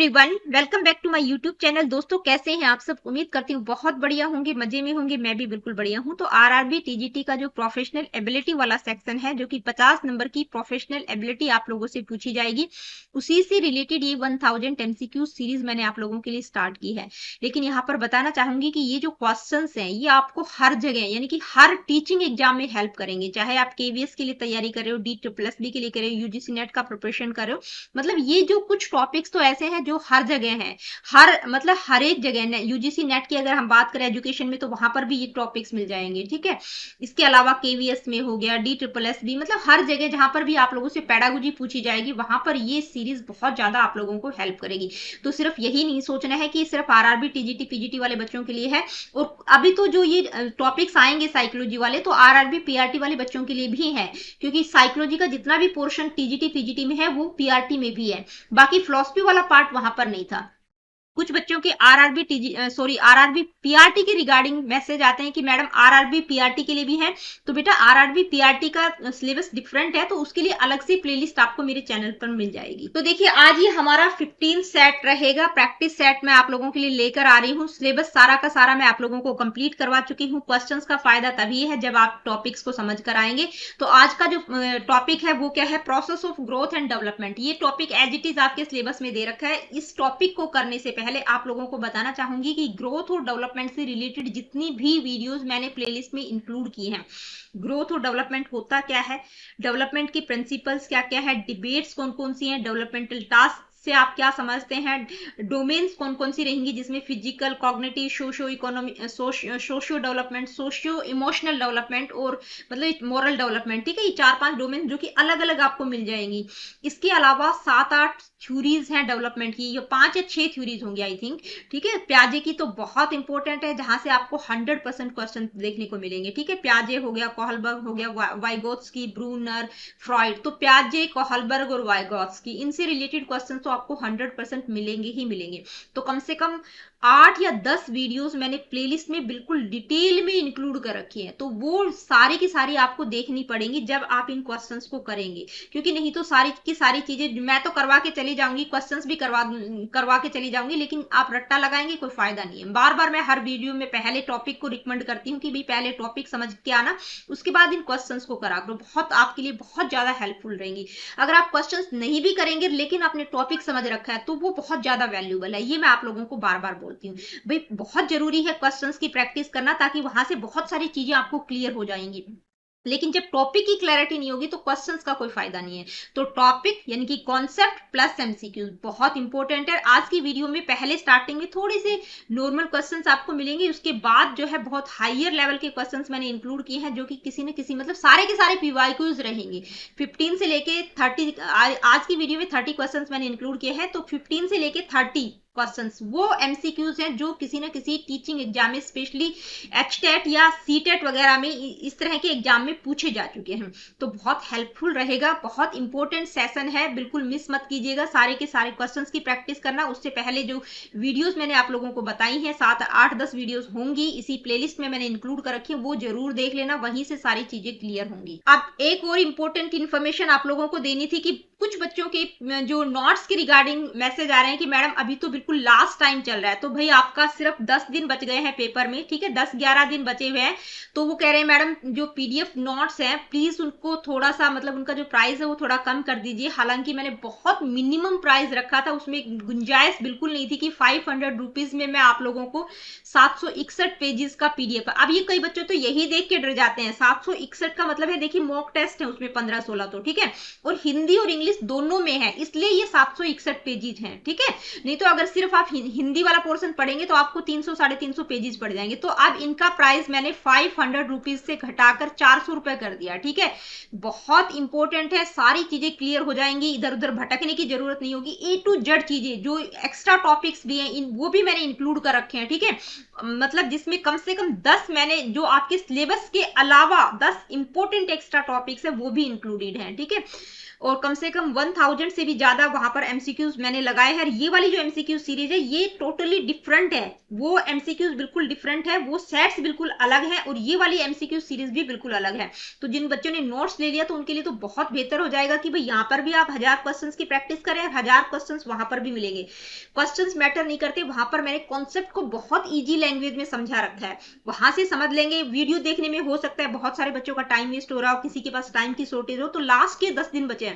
Everyone, welcome back to my YouTube channel. दोस्तों, कैसे हैं आप सब? उम्मीद करती हूँ बहुत बढ़िया होंगे, मजे में होंगे। मैं भी बिल्कुल बढ़िया हूँ। तो आरआरबी टीजीटी का जो प्रोफेशनल एबिलिटी वाला सेक्शन है, जो कि 50 नंबर की प्रोफेशनल एबिलिटी आप लोगों से पूछी जाएगी, उसी से रिलेटेड ये 1000 एमसीक्यू सीरीज मैंने आप लोगों के लिए स्टार्ट की है। लेकिन यहाँ पर बताना चाहूंगी कि ये जो क्वेश्चन हैं ये आपको हर जगह यानी कि हर टीचिंग एग्जाम में हेल्प करेंगे। चाहे आप केवीएस के लिए तैयारी कर रहे हो, DSSB के लिए कर रहे हो, यूजीसी नेट का प्रिपरेशन कर रहे हो, मतलब ये जो कुछ टॉपिक्स तो ऐसे हैं जो हर जगह हैं। हर एक जगह यूजीसी नेट की अगर हम बात करें एजुकेशन में, तो वहां पर भी ये टॉपिक्स मिल जाएंगे। ठीक है, इसके अलावा केवीएस में हो गया, DSSB, मतलब हर जगह जहां पर भी आप लोगों से पेडागोजी पूछी जाएगी वहां पर ये सीरीज बहुत ज्यादा आप लोगों को हेल्प करेगी। तो सिर्फ यही नहीं सोचना है कि सिर्फ आरआरबी टीजीटी पीजीटी वाले बच्चों के लिए है, और अभी तो जो ये टॉपिक्स आएंगे साइकोलॉजी वाले, तो आरआरबी पीआरटी वाले बच्चों के लिए भी है, क्योंकि साइकोलॉजी का जितना भी पोर्शन टीजीटी पीजीटी में है वो पीआरटी में भी है। बाकी फिलॉसफी वाला पार्ट वहां पर नहीं था। कुछ बच्चों के आरआरबी पीआरटी के रिगार्डिंग मैसेज आते हैं कि मैडम आरआरबी पीआरटी के लिए भी है। तो बेटा आरआरबी पीआरटी का सिलेबस डिफरेंट है, तो उसके लिए अलग से प्लेलिस्ट आपको मेरे चैनल पर मिल जाएगी। तो देखिए, आज ये हमारा 15 सेट रहेगा, प्रैक्टिस सेट मैं आप लोगों के लिए लेकर आ रही हूँ। सिलेबस सारा का सारा मैं आप लोगों को कंप्लीट करवा चुकी हूँ। क्वेश्चंस का फायदा तभी है जब आप टॉपिक्स को समझ कर आएंगे। तो आज का जो टॉपिक है वो क्या है? Process of growth and development. ये टॉपिक एज इट इज आपके सिलेबस में दे रखा है। इस टॉपिक को करने से पहले आप लोगों को बताना चाहूंगी कि ग्रोथ और डेवलपमेंट से रिलेटेड जितनी भी वीडियोस मैंने प्लेलिस्ट में इंक्लूड की हैं, ग्रोथ और डेवलपमेंट होता क्या है, डेवलपमेंट की प्रिंसिपल्स क्या क्या है, डिबेट्स कौन कौन सी हैं, डेवलपमेंटल टास्क से आप क्या समझते हैं, डोमेन्स कौन कौन सी रहेंगी, जिसमें physical, cognitive, socio economy, socio development, socio emotional development और मतलब मोरल डेवलपमेंट। ठीक है, ये 4-5 डोमेन जो कि अलग अलग आपको मिल जाएंगी। इसके अलावा 7-8 थ्योरीज हैं डेवलपमेंट की, ये 5 या 6 थ्योरीज होंगी आई थिंक। ठीक है, प्याजे की तो बहुत इंपॉर्टेंट है, जहां से आपको 100% क्वेश्चन देखने को मिलेंगे। ठीक है, प्याजे हो गया, कोहलबर्ग हो गया, वाइगोत्स्की, ब्रूनर, फ्रॉइड। तो प्याजे, कोहलबर्ग और वाइगोत्स्की, इनसे रिलेटेड क्वेश्चन तो आपको 100% मिलेंगे ही मिलेंगे। तो कम से कम 8 या 10 वीडियोस मैंने प्लेलिस्ट में बिल्कुल डिटेल में इंक्लूड कर रखी है, तो वो सारी की सारी आपको देखनी पड़ेंगी जब आप इन क्वेश्चंस को करेंगे। क्योंकि नहीं तो सारी की सारी चीजें मैं तो करवा के चली जाऊंगी, क्वेश्चंस भी करवा के चली जाऊंगी, लेकिन आप रट्टा लगाएंगे कोई फायदा नहीं है। बार बार मैं हर वीडियो में पहले टॉपिक को रिकमेंड करती हूँ कि भाई पहले टॉपिक समझ के आना, उसके बाद इन क्वेश्चंस को करा करो। बहुत आपके लिए बहुत ज्यादा हेल्पफुल रहेंगी। अगर आप क्वेश्चंस नहीं भी करेंगे लेकिन आपने टॉपिक समझ रखा है, तो वो बहुत ज्यादा वैल्यूबल है। ये मैं आप लोगों को बार बार बोलती हूँ भाई, बहुत जरूरी है क्वेश्चंस की प्रैक्टिस करना, ताकि वहां से बहुत सारी चीजें आपको क्लियर हो जाएंगी। लेकिन जब टॉपिक की क्लैरिटी नहीं होगी तो क्वेश्चंस का कोई फायदा नहीं है। तो टॉपिक यानी कि कॉन्सेप्ट प्लस एमसीक्यू बहुत इंपॉर्टेंट है। आज की वीडियो में पहले स्टार्टिंग में थोड़े से नॉर्मल क्वेश्चंस आपको मिलेंगे, उसके बाद जो है बहुत हायर लेवल के क्वेश्चंस मैंने इंक्लूड किए हैं, जो कि किसी न किसी मतलब सारे के सारे पीवाईक्यूज रहेंगे। 15 से लेके 30, आज की वीडियो में 30 क्वेश्चन मैंने इंक्लूड किए हैं, तो 15 से लेके 30 क्वेश्चंस वो एमसीक्यूज हैं जो किसी न किसी टीचिंग एग्जाम में, स्पेशली एचटेट या सीटेट वगैरह में, इस तरह के एग्जाम में पूछे जा चुके हैं। तो बहुत हेल्पफुल रहेगा, बहुत इंपॉर्टेंट सेशन है, बिल्कुल मिस मत कीजिएगा। सारे के सारे क्वेश्चंस की प्रैक्टिस करना। उससे पहले जो वीडियोस मैंने आप लोगों को बताई हैं, 7-8-10 वीडियोस होंगी, इसी प्लेलिस्ट में मैंने इंक्लूड कर रखी है, वो जरूर देख लेना, वहीं से सारी चीजें क्लियर होंगी। अब एक और इंपॉर्टेंट इन्फॉर्मेशन आप लोगों को देनी थी कि कुछ बच्चों के जो नोट्स के रिगार्डिंग मैसेज आ रहे हैं कि मैडम अभी तो बिल्कुल लास्ट टाइम चल रहा है, तो भाई आपका सिर्फ 10 दिन बच गए हैं पेपर में। ठीक है, 10-11 दिन बचे हुए हैं। तो वो कह रहे हैं मैडम जो पीडीएफ नोट्स हैं प्लीज उनको थोड़ा सा मतलब उनका जो प्राइस है वो थोड़ा कम कर दीजिए। हालांकि मैंने बहुत मिनिमम प्राइस रखा था, उसमें गुंजाइश बिल्कुल नहीं थी कि 500 रुपीज में मैं आप लोगों को 761 पेजेस का पीडीएफ। अब ये कई बच्चे तो यही देख के डर जाते हैं, 761 का मतलब है, देखिए मॉक टेस्ट है उसमें 15-16 तो ठीक है, और हिंदी और इंग्लिश दोनों में है, इसलिए ये 761 पेजेस हैं। ठीक है, नहीं तो अगर सिर्फ आप हिंदी वाला पोर्शन पढ़ेंगे तो आपको 300-350 पेजेस पड़ जाएंगे। तो अब इनका प्राइस मैंने 500 रुपीज से घटाकर 400 रुपए कर दिया। ठीक है, बहुत इंपॉर्टेंट है, सारी चीजें क्लियर हो जाएंगी, इधर उधर भटकने की जरूरत नहीं होगी। A to Z चीजें जो एक्स्ट्रा टॉपिक्स भी हैं वो भी मैंने इंक्लूड कर रखे हैं। ठीक है, मतलब जिसमें कम से कम 10 मैंने जो आपके सिलेबस के अलावा 10 इंपॉर्टेंट एक्स्ट्रा टॉपिक्स है वो भी इंक्लूडेड हैं, ठीक है। और कम से कम 1000 से भी ज्यादा वहां पर एमसीक्यूज मैंने लगाए हैं। ये वाली जो एमसीक्यू सीरीज है ये टोटली डिफरेंट है, वो एमसीक्यूज बिल्कुल डिफरेंट है, वो सेट्स बिल्कुल अलग है, और ये वाली एमसीक्यू सीरीज भी बिल्कुल अलग है। तो जिन बच्चों ने नोट्स ले लिया तो उनके लिए तो बहुत बेहतर हो जाएगा कि भाई यहाँ पर भी आप 1000 क्वेश्चंस की प्रैक्टिस करें, 1000 क्वेश्चंस वहां पर भी मिलेंगे। क्वेश्चंस मैटर नहीं करते, वहां पर मैंने कॉन्सेप्ट को बहुत ईजी लैंग्वेज में समझा रखा है, वहां से समझ लेंगे। वीडियो देखने में हो सकता है बहुत सारे बच्चों का टाइम वेस्ट हो रहा हो, किसी के पास टाइम की शॉर्टेज हो, तो लास्ट के 10 दिन बचे हैं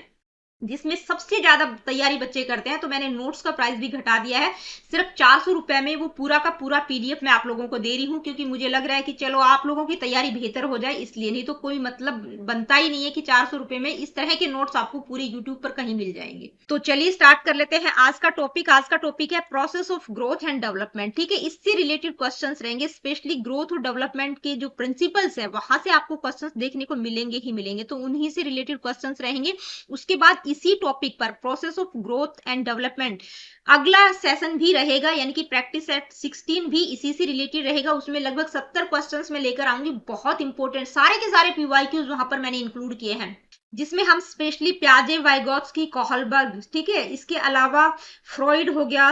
जिसमें सबसे ज्यादा तैयारी बच्चे करते हैं, तो मैंने नोट्स का प्राइस भी घटा दिया है। सिर्फ 400 रुपए में वो पूरा का पूरा पीडीएफ मैं आप लोगों को दे रही हूँ, क्योंकि मुझे लग रहा है कि चलो आप लोगों की तैयारी बेहतर हो जाए, इसलिए। नहीं तो कोई मतलब बनता ही नहीं है कि 400 रुपए में इस तरह के नोट्स आपको पूरी यूट्यूब पर कहीं मिल जाएंगे। तो चलिए स्टार्ट कर लेते हैं आज का टॉपिक। आज का टॉपिक है process of growth and development, ठीक है। इससे रिलेटेड क्वेश्चन रहेंगे, स्पेशली ग्रोथ और डेवलपमेंट के जो प्रिंसिपल्स है वहां से आपको क्वेश्चन देखने को मिलेंगे ही मिलेंगे, तो उन्हीं से रिलेटेड क्वेश्चन रहेंगे। उसके बाद इसी टॉपिक पर process of growth and development अगला सेशन भी रहेगा, यानी कि प्रैक्टिस सेट 16 भी इसी से रिलेटेड रहेगा। उसमें लगभग 70 क्वेश्चंस मैं लेकर आऊंगी, बहुत इंपॉर्टेंट, सारे के सारे पीवाईक्यूज वहां पर मैंने इंक्लूड किए हैं, जिसमें हम स्पेशली प्याजे, वाइगॉत्स्की, कोहलबर्ग, ठीक है, इसके अलावा फ्रॉइड हो गया,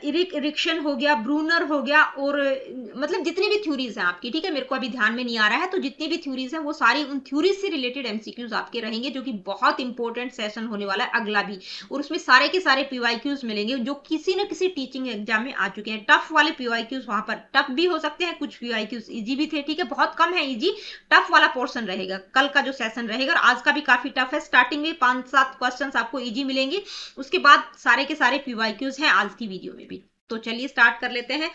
इरिक्शन हो गया, ब्रूनर हो गया, और मतलब जितनी भी थ्योरीज हैं आपकी, ठीक है, मेरे को अभी ध्यान में नहीं आ रहा है, तो जितनी भी थ्योरीज हैं वो सारी उन थ्योरीज से रिलेटेड एमसीक्यूज आपके रहेंगे, जो कि बहुत इंपॉर्टेंट सेशन होने वाला है अगला भी। और उसमें सारे के सारे पीवाईक्यूज मिलेंगे जो किसी न किसी टीचिंग एग्जाम में आ चुके हैं। टफ वाले पीवाईक्यूज वहां पर टफ भी हो सकते हैं, कुछ पीवाईक्यूज इजी भी थे, ठीक है, बहुत कम है इजी, टफ वाला पोर्शन रहेगा कल का जो सेशन रहेगा। और आज का भी काफी टफ है, स्टार्टिंग में 5-7 क्वेश्चंस आपको इजी मिलेंगे, उसके बाद सारे के सारे पीवाईक्यूज हैं आज की वीडियो में भी। तो चलिए स्टार्ट कर लेते हैं,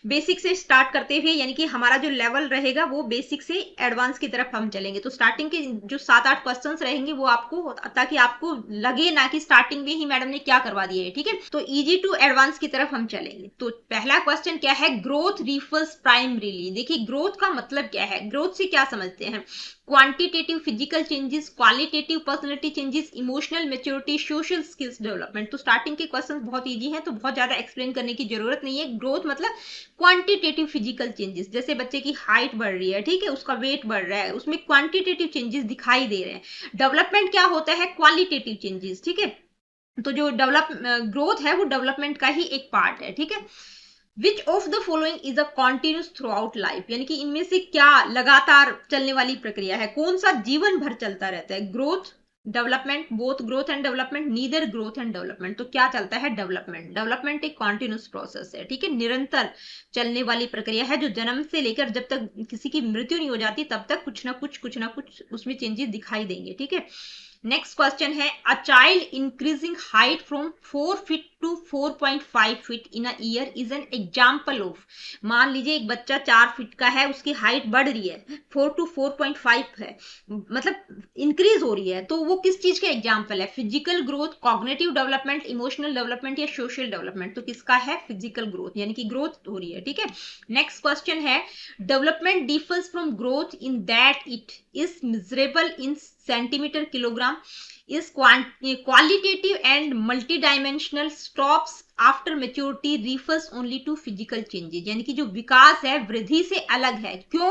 बेसिक से स्टार्ट करते हुए, यानी कि हमारा जो लेवल रहेगा वो बेसिक से एडवांस की तरफ हम चलेंगे। तो स्टार्टिंग के जो 7-8 क्वेश्चंस रहेंगे वो आपको, ताकि आपको लगे ना कि स्टार्टिंग में ही मैडम ने क्या करवा दिया है, ठीक है। तो इजी टू एडवांस की तरफ हम चलेंगे। तो पहला क्वेश्चन क्या है, ग्रोथ रिफर्स प्राइमरीली। देखिए ग्रोथ का मतलब क्या है, ग्रोथ से क्या समझते हैं, quantitative physical changes, qualitative personality changes, emotional maturity, social skills development. तो स्टार्टिंग के क्वेश्चंस बहुत इजी हैं, तो बहुत ज्यादा एक्सप्लेन करने की जरूरत नहीं है। ग्रोथ मतलब क्वांटिटेटिव फिजिकल चेंजेस, जैसे बच्चे की हाइट बढ़ रही है, ठीक है, उसका वेट बढ़ रहा है, उसमें क्वांटिटेटिव चेंजेस दिखाई दे रहे हैं। डेवलपमेंट क्या होता है, क्वालिटेटिव चेंजेस, ठीक है। तो जो ग्रोथ है वो डेवलपमेंट का ही एक पार्ट है, ठीक है। विच of the following is a continuous through out life, यानी कि इनमें से क्या लगातार चलने वाली प्रक्रिया है, कौन सा जीवन भर चलता रहता है, growth, development, both growth and development, neither growth and development. तो क्या चलता है, डेवलपमेंट। डेवलपमेंट एक कॉन्टिन्यूस प्रोसेस है, ठीक है, निरंतर चलने वाली प्रक्रिया है, जो जन्म से लेकर जब तक किसी की मृत्यु नहीं हो जाती तब तक कुछ ना कुछ उसमें चेंजेस दिखाई देंगे, ठीक है। नेक्स्ट क्वेश्चन है, a child increasing height from 4 feet to 4.5 feet in a year is an example of. मान लीजिए एक बच्चा 4 फीट का है, उसकी हाइट बढ़ रही है, 4 टू 4.5 है, मतलब इंक्रीज हो रही है, तो वो किस चीज का एग्जाम्पल है, physical growth, cognitive development, emotional development या सोशल डेवलपमेंट। तो किसका है, फिजिकल ग्रोथ, यानी कि ग्रोथ हो रही है, ठीक है। नेक्स्ट क्वेश्चन है, development differs from growth in that it is measurable in centimetre kilogram, is qualitative and multidimensional, stops after maturity, refers only to physical changes। यानी कि जो विकास है वृद्धि से अलग है, क्यों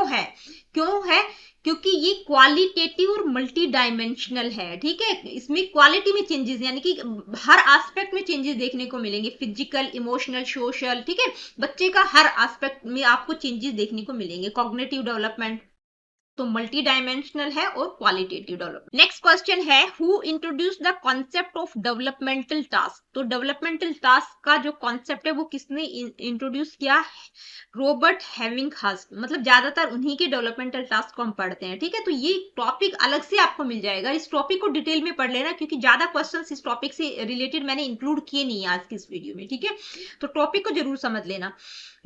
है, क्योंकि ये क्वालिटेटिव और मल्टी डायमेंशनल है, ठीक है। इसमें क्वालिटी में चेंजेस, यानी कि हर एस्पेक्ट में चेंजेस देखने को मिलेंगे, फिजिकल, इमोशनल, सोशल, ठीक है, बच्चे का हर एस्पेक्ट में आपको चेंजेस देखने को मिलेंगे। कॉग्निटिव डेवलपमेंट तो मल्टी डायमेंशनल है और क्वालिटेटिव डेवलपमेंट। नेक्स्ट क्वेश्चन है, who introduce the concept of developmental task. तो डेवलपमेंटल टास्क का जो कॉन्सेप्ट है वो किसने इंट्रोड्यूस किया, रॉबर्ट हेविंगहर्स्ट। मतलब ज्यादातर उन्हीं के डेवलपमेंटल टास्क को हम पढ़ते हैं, ठीक है। तो ये टॉपिक अलग से आपको मिल जाएगा, इस टॉपिक को डिटेल में पढ़ लेना, क्योंकि ज्यादा क्वेश्चंस इस टॉपिक से रिलेटेड मैंने इंक्लूड किए नहीं आज की इस वीडियो में, ठीक है। तो टॉपिक को जरूर समझ लेना।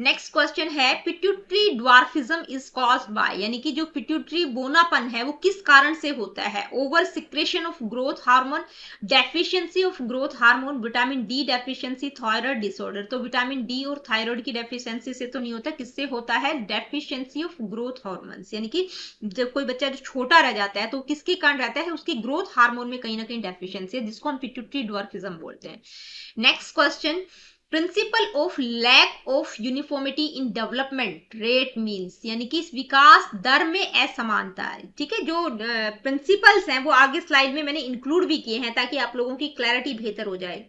नेक्स्ट क्वेश्चन है, pituitary dwarfism is caused by, यानी कि जो पिट्यूटरी बोनापन है वो किस कारण से होता है, over secretion of growth hormone, deficiency of growth hormone, vitamin D deficiency, thyroid disorder. तो विटामिन डी और थायराइड की डेफिशिएंसी से तो नहीं होता, किससे होता है, डेफिशिएंसी ऑफ ग्रोथ हार्मोन्स। यानी कि जब कोई बच्चा जो छोटा रह जाता है तो किसके कारण रहता है, उसकी ग्रोथ हार्मोन में कहीं ना कहीं डेफिशिएंसी है, जिसको हम पिट्यूटरी ड्वार्फिज्म बोलते हैं। Next question, principle of lack of uniformity in development rate means, यानी कि विकास दर में असमानता है। ठीक है, जो प्रिंसिपल्स हैं वो आगे स्लाइड में मैंने इंक्लूड भी किए हैं ताकि आप लोगों की क्लैरिटी बेहतर हो जाए।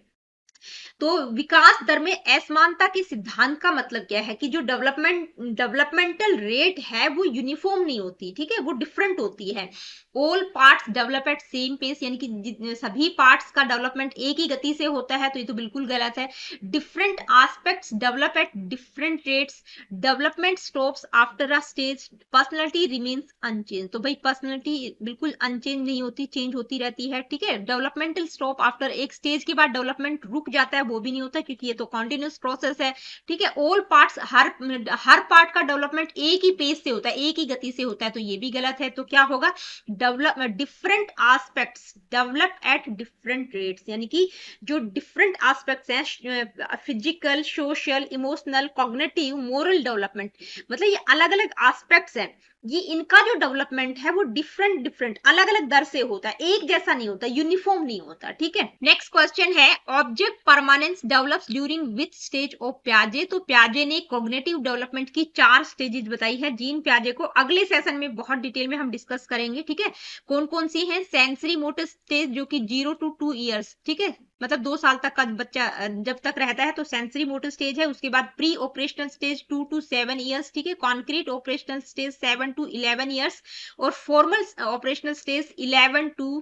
तो विकास दर में असमानता के सिद्धांत का मतलब क्या है कि जो डेवलपमेंटल रेट है वो यूनिफॉर्म नहीं होती। ठीक है, वो डिफरेंट होती है। All parts develop at same pace, यानी कि सभी पार्ट्स का डेवलपमेंट एक ही गति से होता है, तो ये तो बिल्कुल गलत है। Different aspects develop at different rates, development stops after a stage, personality remains unchanged. तो भाई पर्सनैलिटी बिल्कुल अनचेंज नहीं होती, चेंज होती रहती है। ठीक है, डेवलपमेंटल स्टॉप आफ्टर, एक स्टेज के बाद डेवलपमेंट रुक जाता है, वो भी नहीं होता क्योंकि ये तो कॉन्टिन्यूस प्रोसेस है। ठीक है, ऑल पार्ट्स, हर पार्ट का डेवलपमेंट एक ही पेस से होता है, एक ही गति से होता है, तो ये भी गलत है। तो क्या होगा, develop different aspects develop at different rates, यानी कि जो डिफरेंट एस्पेक्ट्स हैं, physical, social, emotional, cognitive, moral development, मतलब ये अलग अलग एस्पेक्ट्स हैं, ये इनका जो डेवलपमेंट है वो डिफरेंट अलग अलग दर से होता है, एक जैसा नहीं होता, यूनिफॉर्म नहीं होता। ठीक है, नेक्स्ट क्वेश्चन है object permanence develops during which stage of प्याजे। तो प्याजे ने कॉग्निटिव डेवलपमेंट की 4 स्टेजेस बताई है। जीन प्याजे को अगले सेशन में बहुत डिटेल में हम डिस्कस करेंगे। ठीक है, कौन कौन सी है, सेंसरी मोटर स्टेज जो कि 0 to 2 ईयर्स, ठीक है, मतलब 2 साल तक का बच्चा जब तक रहता है तो सेंसरी मोटर स्टेज है। उसके बाद pre operational stage 2 to 7 years, ठीक है, concrete operational stage 7 to 11 years, और formal operational stage 11 to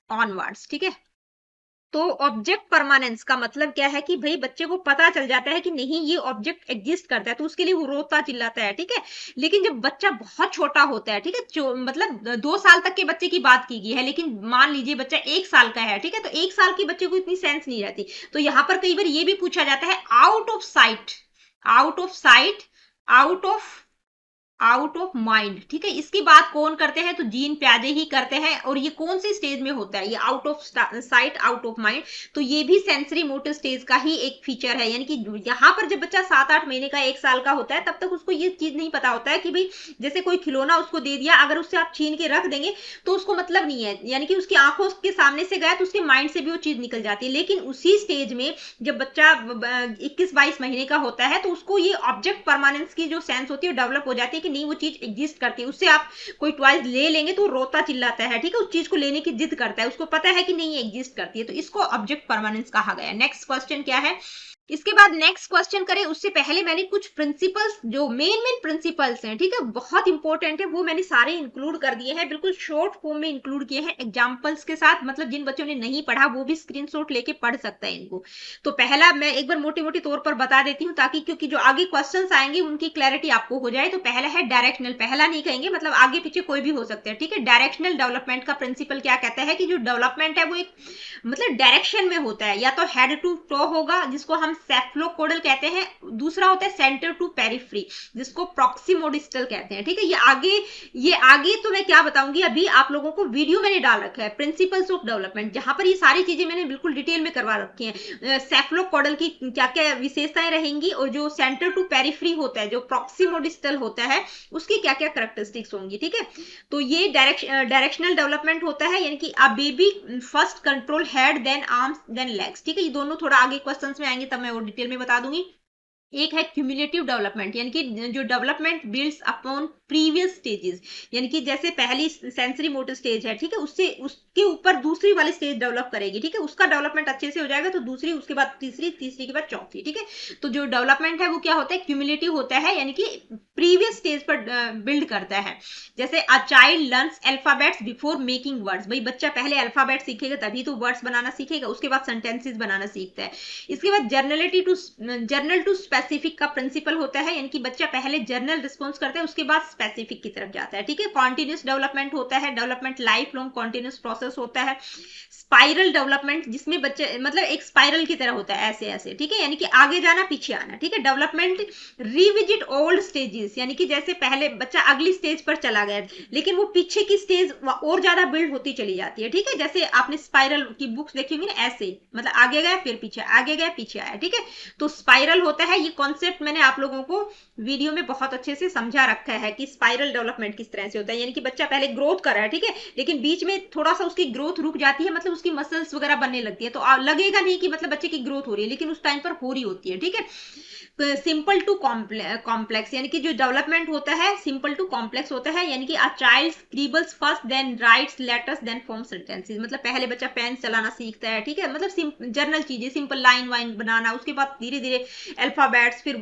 onwards. ठीक है, तो ऑब्जेक्ट परमानेंस का मतलब क्या है कि भाई बच्चे को पता चल जाता है कि नहीं ये ऑब्जेक्ट एग्जिस्ट करता है, तो उसके लिए वो रोता चिल्लाता है। ठीक है, लेकिन जब बच्चा बहुत छोटा होता है, ठीक है, मतलब 2 साल तक के बच्चे की बात की गई है, लेकिन मान लीजिए बच्चा 1 साल का है, ठीक है, तो 1 साल के बच्चे को इतनी सेंस नहीं रहती, तो यहाँ पर कई बार ये भी पूछा जाता है out of site, out of site, out of mind. ठीक है, इसकी बात कौन करते हैं, तो जीन प्याजे ही करते हैं। और ये कौन सी स्टेज में होता है, ये out of site, out of mind, तो ये भी सेंसरी मोटर स्टेज का ही एक फीचर है। यानी कि यहाँ पर जब बच्चा 7-8 महीने का, 1 साल का होता है, तब तक उसको ये चीज नहीं पता होता है कि भाई जैसे कोई खिलौना उसको दे दिया, अगर उससे आप छीन के रख देंगे तो उसको मतलब नहीं है, यानी कि उसकी आंखों के सामने से गया तो उसके माइंड से भी वो चीज निकल जाती है। लेकिन उसी स्टेज में जब बच्चा 21-22 महीने का होता है तो उसको ये ऑब्जेक्ट परमानेंस की जो सेंस होती है डेवलप हो जाती है कि नहीं वो चीज एग्जिस्ट करती है। उससे आप कोई टॉयज ले लेंगे तो रोता चिल्लाता है, ठीक है, उस चीज को लेने की जिद करता है, उसको पता है कि नहीं एग्जिस्ट करती है, तो इसको ऑब्जेक्ट परमानेंस कहा गया। नेक्स्ट क्वेश्चन क्या है, इसके बाद नेक्स्ट क्वेश्चन करें उससे पहले मैंने कुछ प्रिंसिपल्स, जो मेन प्रिंसिपल्स हैं, ठीक है, बहुत इंपॉर्टेंट है, वो मैंने सारे इंक्लूड कर दिए हैं, बिल्कुल शॉर्ट फॉर्म में इंक्लूड किए हैं एग्जांपल्स के साथ, मतलब जिन बच्चों ने नहीं पढ़ा वो भी स्क्रीनशॉट लेके पढ़ सकता है इनको। तो पहला मैं एक बार मोटे मोटे तौर पर बता देती हूँ ताकि, क्योंकि जो आगे क्वेश्चंस आएंगे उनकी क्लैरिटी आपको हो जाए। तो पहला है डायरेक्शनल, पहला नहीं कहेंगे, मतलब आगे पीछे कोई भी हो सकता है। ठीक है, डायरेक्शनल डेवलपमेंट का प्रिंसिपल क्या कहता है कि जो डेवलपमेंट है वो एक मतलब डायरेक्शन में होता है, या तो हेड टू टो होगा जिसको हम सेफ्लोकोडल कहते हैं, दूसरा होता है सेंटर टू पेरिफ्री जिसको प्रॉक्सिमोडिस्टल कहते हैं। ठीक है, ये आगे तो मैं क्या बताऊंगी, अभी आप लोगों को वीडियो मैंने डाल रखा है प्रिंसिपल्स ऑफ डेवलपमेंट, जहां पर ये सारी चीजें मैंने बिल्कुल डिटेल में करवा रखी हैं, सेफ्लोकोडल की क्या क्या विशेषताएं रहेंगी, और जो सेंटर टू पेरिफ्री होता है, जो प्रॉक्सिमोडिस्टल होता है, उसकी क्या क्या कैरेक्टरिस्टिक्स होंगी। ठीक है, तो ये डायरेक्शनल डेवलपमेंट होता है, यानी कि a baby first control head then arms then legs. ठीक है, ये दोनों थोड़ा आगे क्वेश्चंस में आएंगे तब मैं और डिटेल में बता दूंगी। एक है क्यूमुलेटिव डेवलपमेंट, यानी कि जो development builds upon previous stages, यानी कि जैसे पहली सेंसरी मोटर स्टेज है, ठीक है, उससे उसके ऊपर दूसरी वाली स्टेज डेवलप करेगी। ठीक है, उसका डेवलपमेंट अच्छे से हो जाएगा तो दूसरी, उसके बाद तीसरी, तीसरी के बाद चौथी। ठीक है, तो जो डेवलपमेंट है वो क्या होता है, क्यूमुलेटिव होता है, यानी कि प्रीवियस स्टेज पर बिल्ड करता है। जैसे a child learns alphabets before making words, भाई बच्चा पहले अल्फाबेट सीखेगा तभी तो वर्ड्स बनाना सीखेगा, उसके बाद सेंटेंसेस बनाना सीखता है। इसके बाद जर्नल टू स्पेसिफिक का प्रिंसिपल होता है, यानी कि बच्चा पहले जर्नल रिस्पॉन्स करता है उसके बाद स्पेसिफिक की तरफ जाता है। ठीक है, कॉन्टिन्यूस डेवलपमेंट होता है, development life long continuous process होता है। स्पाइरल डेवलपमेंट जिसमें बच्चे मतलब एक स्पाइरल की तरह होता है, ऐसे ऐसे, ठीक है, यानी कि आगे जाना पीछे आना। ठीक है, डेवलपमेंट रिविजिट ओल्ड स्टेजेस, यानी कि जैसे पहले बच्चा अगली स्टेज पर चला गया लेकिन वो पीछे की स्टेज और ज्यादा बिल्ड होती चली जाती है। ठीक है, जैसे आपने स्पाइरल की बुक्स देखी होंगी ना, ऐसे मतलब आगे गया फिर पीछे, आगे गया पीछे आया। ठीक है, तो स्पाइरल होता है, ये कॉन्सेप्ट मैंने आप लोगों को वीडियो में बहुत अच्छे से समझा रखा है कि स्पाइरल डेवलपमेंट किस तरह से होता है, यानी कि बच्चा पहले ग्रोथ कर रहा है, ठीक है, लेकिन बीच में थोड़ा सा उसकी ग्रोथ रुक जाती है, मतलब उसकी मसल्स वगैरह बनने लगती है, तो लगेगा नहीं कि मतलब बच्चे की ग्रोथ हो रही है, लेकिन उस टाइम पर हो रही होती है, ठीक है। सिंपल टू कॉम्प्लेक्स, यानी कि जो डेवलपमेंट होता है सिंपल टू कॉम्प्लेक्स होता है, यानी कि a child scribbles first then writes letters then form sentences, मतलब पहले बच्चा पेन चलाना सीखता है, ठीक है, मतलब जर्नल चीजें, सिंपल लाइन वाइन बनाना, उसके बाद धीरे धीरे अल्फाबेट्स, फिर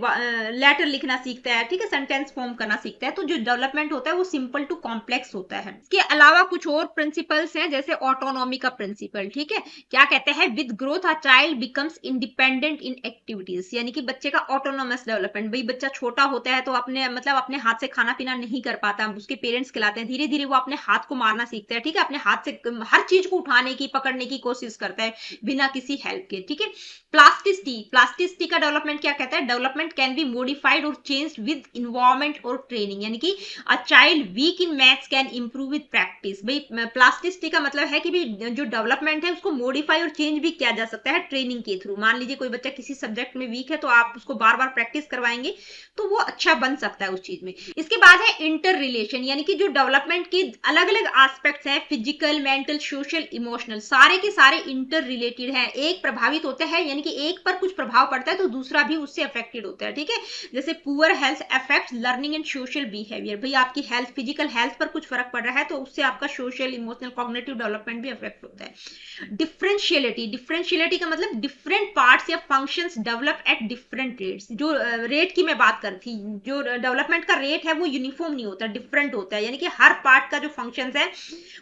लेटर लिखना सीखता है, ठीक है, सेंटेंस फॉर्म करना सीखता है। तो जो डेवलपमेंट होता है वो सिंपल टू कॉम्प्लेक्स होता है। इसके अलावा कुछ और प्रिंसिपल्स हैं, जैसे ऑटोनॉमी का प्रिंसिपल, ठीक है, क्या कहते हैं, with growth a child becomes independent in activities, यानी कि बच्चे का ऑटोनोमस डेवलपमेंट, भाई बच्चा छोटा होता है तो अपने मतलब अपने हाथ से खाना पीना नहीं कर पाता, उसके पेरेंट्स खिलाते हैं, धीरे धीरे वो अपने हाथ को मारना सीखता है, ठीक है, अपने हाथ से हर चीज को उठाने की पकड़ने की कोशिश करता है बिना किसी हेल्प के, ठीक है। प्लास्टिसिटी का डेवलपमेंट क्या कहता है, डेवलपमेंट कैन बी मॉडिफाइड और चेंज विद इन्वायरमेंट और ट्रेनिंग, यानी कि a child weak in maths can improve with practice. भाई प्लास्टिसिटी का मतलब है कि भाई जो डेवलपमेंट है उसको मॉडिफाई और चेंज भी किया जा सकता है ट्रेनिंग के थ्रू। मान लीजिए कोई बच्चा किसी सब्जेक्ट में वीक है तो आप उसको बार बार प्रैक्टिस करवाएंगे तो वो अच्छा बन सकता है उस चीज में। इसके बाद है इंटर रिलेशन, यानी कि जो डेवलपमेंट के अलग अलग एस्पेक्ट्स हैं, फिजिकल, मेंटल, सोशल, इमोशनल, सारे के सारे इंटर रिलेटेड हैं, एक प्रभावित होते हैं, यानी कि एक पर कुछ प्रभाव पड़ता है तो दूसरा भी उससे अफेक्टेड होता है, ठीक है। जैसे poor health affects learning and social behaviour, भाई आपकी हेल्थ, फिजिकल हेल्थ पर कुछ फर्क पड़ रहा है तो उससे आपका सोशल, इमोशनल, कॉग्निटिव डेवलपमेंट भी अफेक्ट होता है। डिफरेंशियलिटी का मतलब डिफरेंट पार्ट्स या functions develop at different rates, जो रेट की मैं बात कर थी, जो डेवलपमेंट का रेट है वो यूनिफॉर्म नहीं होता, डिफरेंट होता है, यानी कि हर पार्ट का जो फंक्शंस है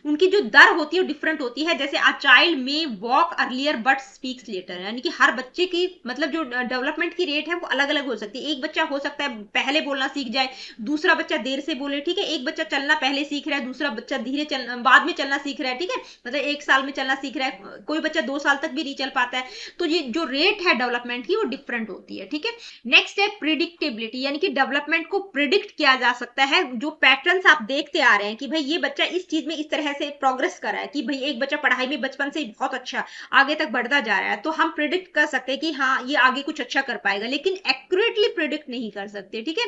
उनकी जो दर होती है वो डिफरेंट होती है। जैसे a child may walk earlier but speaks later, यानी कि हर बच्चे की मतलब जो डेवलपमेंट की रेट है वो अलग अलग हो सकती है। एक बच्चा हो सकता है पहले बोलना सीख जाए, दूसरा बच्चा देर से बोले, ठीक है, एक बच्चा चलना पहले सीख रहा है, दूसरा बच्चा बाद में चलना सीख रहा है, ठीक है, मतलब 1 साल में चलना सीख रहा है, कोई बच्चा 2 साल तक भी नहीं चल पाता है। तो ये जो रेट है डेवलपमेंट की वो डिफरेंट होती है, ठीक है। नेक्स्ट है प्रिडिक्टेबिलिटी, यानी कि डेवलपमेंट को प्रिडिक्ट किया जा सकता है, जो पैटर्न्स आप देखते आ रहे हैं कि भाई ये बच्चा इस चीज में इस तरह से प्रोग्रेस कर रहा है, कि भाई एक बच्चा पढ़ाई में बचपन से बहुत अच्छा आगे तक बढ़ता जा रहा है, तो हम प्रिडिक्ट कर सकते हैं कि हाँ ये आगे कुछ अच्छा कर पाएगा, लेकिन एक्यूरेटली प्रिडिक्ट नहीं कर सकते, ठीक है।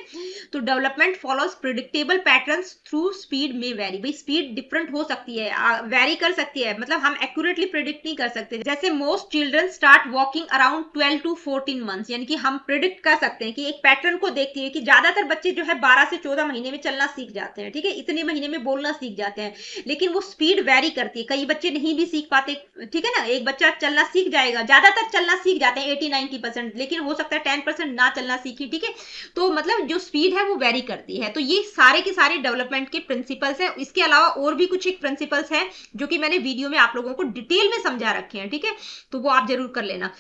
तो development follows predictable patterns through speed में वेरी, भाई स्पीड डिफरेंट हो सकती है, वेरी कर सकती है, मतलब हम एक्यूरेटली प्रिडिक्ट नहीं कर सकते। जैसे most children start walking around 12 to 14 months, यानी कि हम प्रिडिक्ट कर सकते हैं कि एक पैटर्न को देखती है कि ज्यादातर बच्चे जो है 12 से 14 महीने में चलना सीख जाते हैं, ठीक है, इतने महीने में बोलना सीख जाते हैं, लेकिन वो स्पीड वेरी करती है, कई बच्चे नहीं भी सीख पाते, ठीक है ना, एक बच्चा चलना सीख जाएगा, ज्यादातर चलना सीख जाते हैं 80-90%, लेकिन हो सकता है 10% ना चलना सीखी, ठीक है। तो मतलब जो स्पीड है वो वेरी करती है। तो ये सारे के सारे डेवलपमेंट के प्रिंसिपल्स हैं। इसके अलावा और भी कुछ एक प्रिंसिपल्स हैं जो कि मैंने वीडियो में आप लोगों को डिटेल में समझा रखे हैं, ठीक है, तो वो आप जरूर कर लेना।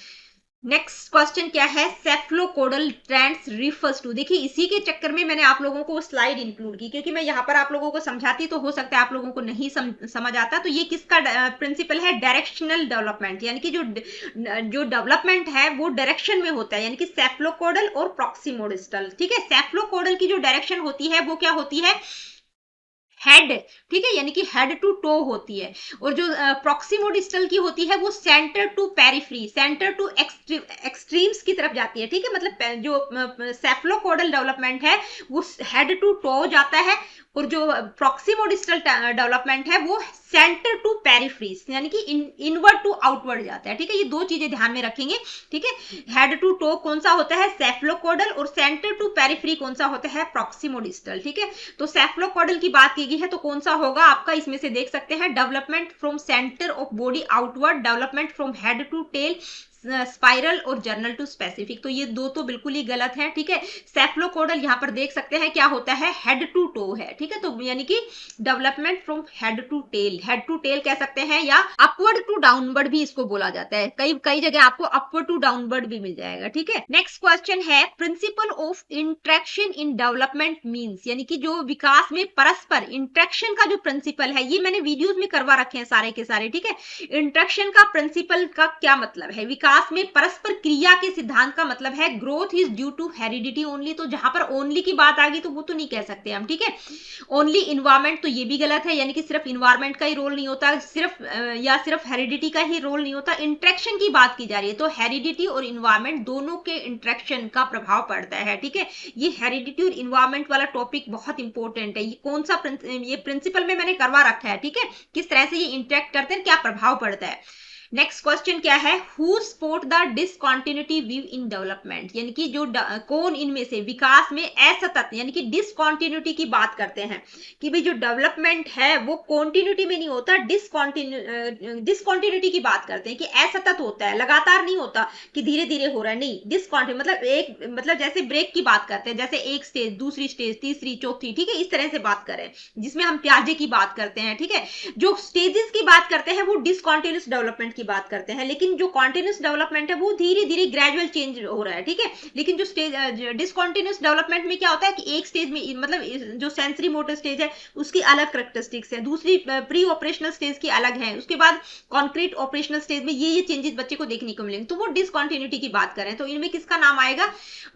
नेक्स्ट क्वेश्चन क्या है, सेफलोकोडल ट्रेंड्स रिफर्स टू, देखिए इसी के चक्कर में मैंने आप लोगों को स्लाइड इंक्लूड की, क्योंकि मैं यहाँ पर आप लोगों को समझाती तो हो सकता है आप लोगों को नहीं समझ आता। तो ये किसका प्रिंसिपल है, डायरेक्शनल डेवलपमेंट, यानी कि जो डेवलपमेंट है वो डायरेक्शन में होता है, यानी कि सेफलोकोडल और प्रॉक्सिमोडिस्टल, ठीक है। सेफलोकोडल की जो डायरेक्शन होती है वो क्या होती है, हेड, ठीक है, यानी कि हेड टू टो होती है, और जो प्रॉक्सिमोडिस्टल की होती है वो centre to periphery, centre to extremes की तरफ जाती है, ठीक है, मतलब जो सेफलोकोडल डेवलपमेंट है वो हेड टू टो जाता है, और जो प्रॉक्सिमोडिस्टल डेवलपमेंट है वो सेंटर टू पेरिफ्रीज, यानी कि इनवर्ड टू आउटवर्ड जाता है, ठीक है। ये दो चीजें ध्यान में रखेंगे, ठीक है। हेड टू टो कौन सा होता है, सेफलोकोडल, और सेंटर टू पेरिफ्री कौन सा होता है, प्रॉक्सिमोडिस्टल, ठीक है। तो सेफलोकोडल की बात की गई है तो कौन सा होगा आपका, इसमें से देख सकते हैं, development from centre of body outward, development from head to tail, spiral और जर्नल टू स्पेसिफिक। तो ये दो तो बिल्कुल ही गलत है, ठीक है। सेफलोकोडल यहाँ पर देख सकते हैं क्या होता है, हेड टू टो है, ठीक है, तो यानी कि development from head to tail, head to tail कह सकते हैं, या अपवर्ड टू डाउनवर्ड भी इसको बोला जाता है, कई कई जगह आपको अपवर्ड टू डाउनवर्ड भी मिल जाएगा, ठीक है। नेक्स्ट क्वेश्चन है, principle of interaction in development means, यानी कि जो विकास में परस्पर इंट्रैक्शन का जो प्रिंसिपल है, ये मैंने वीडियोज में करवा रखे हैं सारे के सारे, ठीक है। इंट्रैक्शन का प्रिंसिपल का क्या मतलब है, विकास विकास में परस्पर क्रिया के सिद्धांत का मतलब है growth is due to heredity only. तो जहां पर ओनली की बात आ गई तो वो तो नहीं कह सकते हम, ठीक है। ओनली इन्वायरमेंट, तो ये भी गलत है, यानी कि सिर्फ इन्वायरमेंट का ही रोल नहीं होता, सिर्फ हेरिडिटी का ही रोल नहीं होता, इंटरेक्शन की बात की जा रही है। तो हेरिडिटी और इन्वायरमेंट दोनों के इंटरेक्शन का प्रभाव पड़ता है, ठीक है। ये हेरिडिटी और इन्वायरमेंट वाला टॉपिक बहुत इंपॉर्टेंट है। ये कौन सा ये प्रिंसिपल में मैंने करवा रखा है, ठीक है, किस तरह से ये इंटरेक्ट करते हैं, क्या प्रभाव पड़ता है। नेक्स्ट क्वेश्चन क्या है, who support the discontinuity view in development, यानी कि जो कौन इनमें से विकास में असतत यानी कि डिसकंटिन्यूटी की बात करते हैं, कि भाई जो डेवलपमेंट है वो कॉन्टिन्यूटी में नहीं होता, डिसकंटिन्यूटी की बात करते हैं कि असतत होता है, लगातार नहीं होता कि धीरे धीरे हो रहा है, नहीं, डिसकंटिन्यू मतलब जैसे ब्रेक की बात करते हैं, जैसे एक स्टेज, दूसरी स्टेज, तीसरी, चौथी, ठीक है, इस तरह से बात करें, जिसमें हम प्याजे की बात करते हैं, ठीक है। जो स्टेजेस की बात करते हैं वो डिसकंटिन्यूअस डेवलपमेंट की बात करते हैं, लेकिन जो कॉन्टिन्यूअस डेवलपमेंट है वो धीरे धीरे ग्रेजुअल चेंज हो रहा है, ठीक है। लेकिन जो स्टेज डिसकंटिन्यूअस डेवलपमेंट में क्या होता है कि एक स्टेज में मतलब जो सेंसरी मोटर स्टेज है उसकी अलग कैरेक्टरिस्टिक्स है, दूसरी प्री ऑपरेशनल स्टेज की अलग है, उसके बाद कॉन्क्रीट ऑपरेशनल स्टेज में ये चेंजेस बच्चे को देखने को मिलेंगे, तो वो डिसकंटिन्यूटी की बात करें तो इनमें किसका नाम आएगा,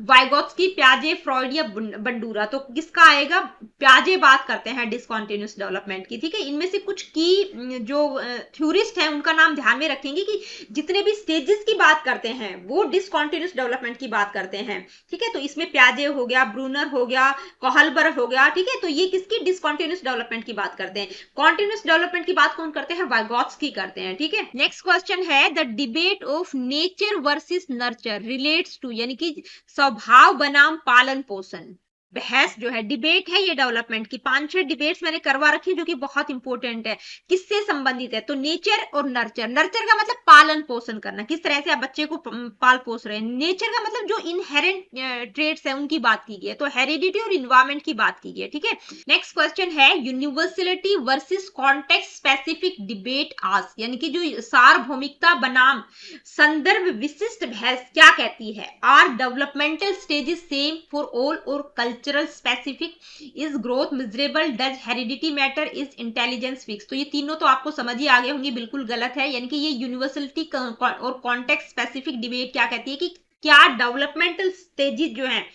वाइगोत्स्की, प्याजे, फ्रॉइड या बंडूरा। तो किसका आएगा, प्याजे बात करते हैं डिसकंटिन्यूअस डेवलपमेंट की, ठीक है। इनमें से कुछ की जो थ्योरिस्ट हैं उनका नाम ध्यान में रखेंगे कि जितने भी स्टेजेस की बात करते हैं वो डिसकंटिन्यूअस डेवलपमेंट की बात करते हैं, ठीक है। तो इसमें प्याजे हो गया, ब्रूनर हो गया, कोहलबर्ग हो गया, ठीक है। तो ये किसकी डिसकंटिन्यूअस डेवलपमेंट की बात करते हैं, कॉन्टिन्यूअस डेवलपमेंट की बात कौन करते हैं, वाइगोत्स्की करते हैं, ठीक है। नेक्स्ट क्वेश्चन है, the debate of nature versus nurture relates to, यानी कि स्वभाव बनाम पालन पोषण, बहस जो है, डिबेट है ये डेवलपमेंट की, 5-6 डिबेट्स मैंने करवा रखी है जो कि बहुत इंपॉर्टेंट है, किससे संबंधित है, तो नेचर और नर्चर। नर्चर का मतलब पालन पोषण करना, किस तरह से आप बच्चे को पाल पोष रहे हैं, नेचर का मतलब जो इनहेरेंट ट्रेट्स है उनकी बात की गई है, तो हेरिडिटी और इन्वायरमेंट की बात की गई है, ठीक है। नेक्स्ट क्वेश्चन है, universality versus context specific debate आज, यानी कि जो सार्वभौमिकता बनाम संदर्भ विशिष्ट बहस क्या कहती है, are developmental stages same for all और cultural specific, is growth measurable, does heredity matter, is intelligence fix. तो ये तीनों तो आपको समझ ही आ गए होंगे, बिल्कुल गलत है, यानी कि ये यूनिवर्सलिटी और कॉन्टेक्स्ट स्पेसिफिक डिबेट क्या कहती है कि क्या डेवलपमेंटल स्टेजेस जो हैं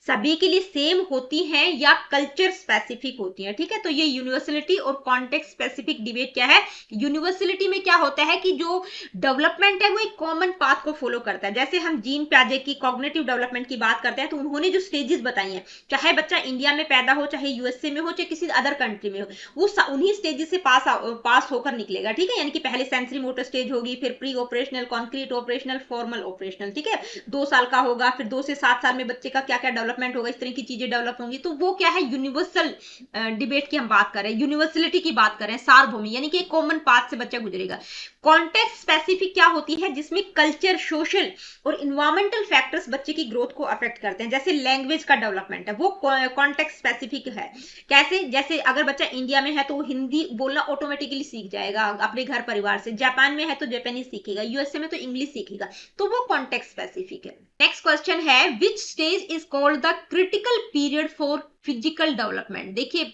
सभी के लिए सेम होती हैं या कल्चर स्पेसिफिक होती हैं, ठीक है। तो ये यूनिवर्सलिटी और कॉन्टेक्स्ट स्पेसिफिक डिबेट क्या है, यूनिवर्सलिटी में क्या होता है कि जो डेवलपमेंट है वो एक कॉमन पाथ को फॉलो करता है, जैसे हम जीन प्याजे की कॉग्निटिव डेवलपमेंट की बात करते हैं तो उन्होंने जो स्टेजेस बताई हैं, चाहे बच्चा इंडिया में पैदा हो, चाहे यूएसए में हो, चाहे किसी अदर कंट्री में हो, वो उन्हीं स्टेजेस से पास होकर निकलेगा, ठीक है। यानी कि पहले सेंसरी मोटर स्टेज होगी, फिर pre operational, concrete operational, formal operational, ठीक है। 2 साल का होगा, फिर 2 से 7 साल में बच्चे का क्या क्या डेवलपमेंट होगा, इस तरह की चीजें डेवलप होंगी। तो वो क्या है, यूनिवर्सल डिबेट की हम बात कर रहे हैं, यूनिवर्सलिटी की बात कर रहे हैं, सार्वभौमिक, यानी कि एक कॉमन पाथ से बच्चा गुजरेगा। कॉन्टेक्स्ट स्पेसिफिक क्या होती है, जिसमें कल्चर, सोशल और इन्वायरमेंटल फैक्टर्स बच्चे की ग्रोथ को अफेक्ट करते हैं, जैसे लैंग्वेज का डेवलपमेंट है वो कॉन्टेक्स्ट स्पेसिफिक है। कैसे, जैसे अगर बच्चा इंडिया में है तो वो हिंदी बोलना ऑटोमेटिकली सीख जाएगा अपने घर परिवार से, जापान में है तो जापानीज सीखेगा, यूएसए में तो इंग्लिश सीखेगा, तो वो कॉन्टेक्स्ट स्पेसिफिक है। नेक्स्ट क्वेश्चन है, which stage is called the critical period for physical development. देखिए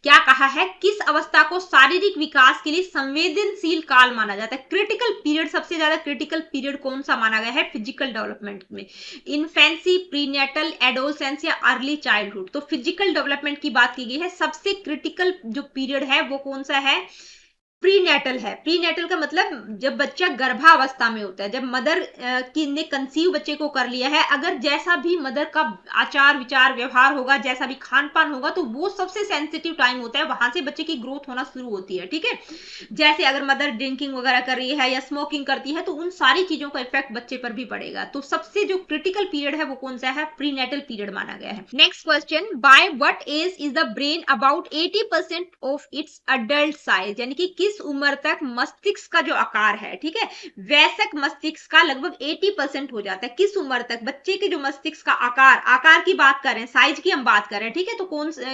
क्या कहा है, किस अवस्था को शारीरिक विकास के लिए संवेदनशील काल माना जाता है, क्रिटिकल पीरियड, सबसे ज्यादा क्रिटिकल पीरियड कौन सा माना गया है फिजिकल डेवलपमेंट में, इन्फेंसी, प्रीनेटल, एडोलसेंस या अर्ली चाइल्डहुड। तो फिजिकल डेवलपमेंट की बात की गई है, सबसे क्रिटिकल जो पीरियड है वो कौन सा है, प्रीनेटल है। प्रीनेटल का मतलब जब बच्चा गर्भावस्था में होता है, जब मदर ने कंसीव बच्चे को कर लिया है, अगर जैसा भी मदर का आचार विचार व्यवहार होगा, जैसा भी खान पान होगा, तो वो सबसे सेंसिटिव टाइम होता है, वहां से बच्चे की ग्रोथ होना शुरू होती है, ठीक है। जैसे अगर मदर ड्रिंकिंग वगैरह कर रही है या स्मोकिंग करती है तो उन सारी चीजों का इफेक्ट बच्चे पर भी पड़ेगा। तो सबसे जो क्रिटिकल पीरियड है वो कौन सा है, प्रीनेटल पीरियड माना गया है। Next question, by what age is the brain about 80% of its adult size, यानी कि किस उम्र तक मस्तिष्क का जो आकार है, ठीक है, वयस्क मस्तिष्क का लगभग 80% हो जाता है, किस उम्र तक बच्चे के जो मस्तिष्क का आकार की बात कर रहे हैं, साइज की हम बात कर रहे हैं, ठीक है। तो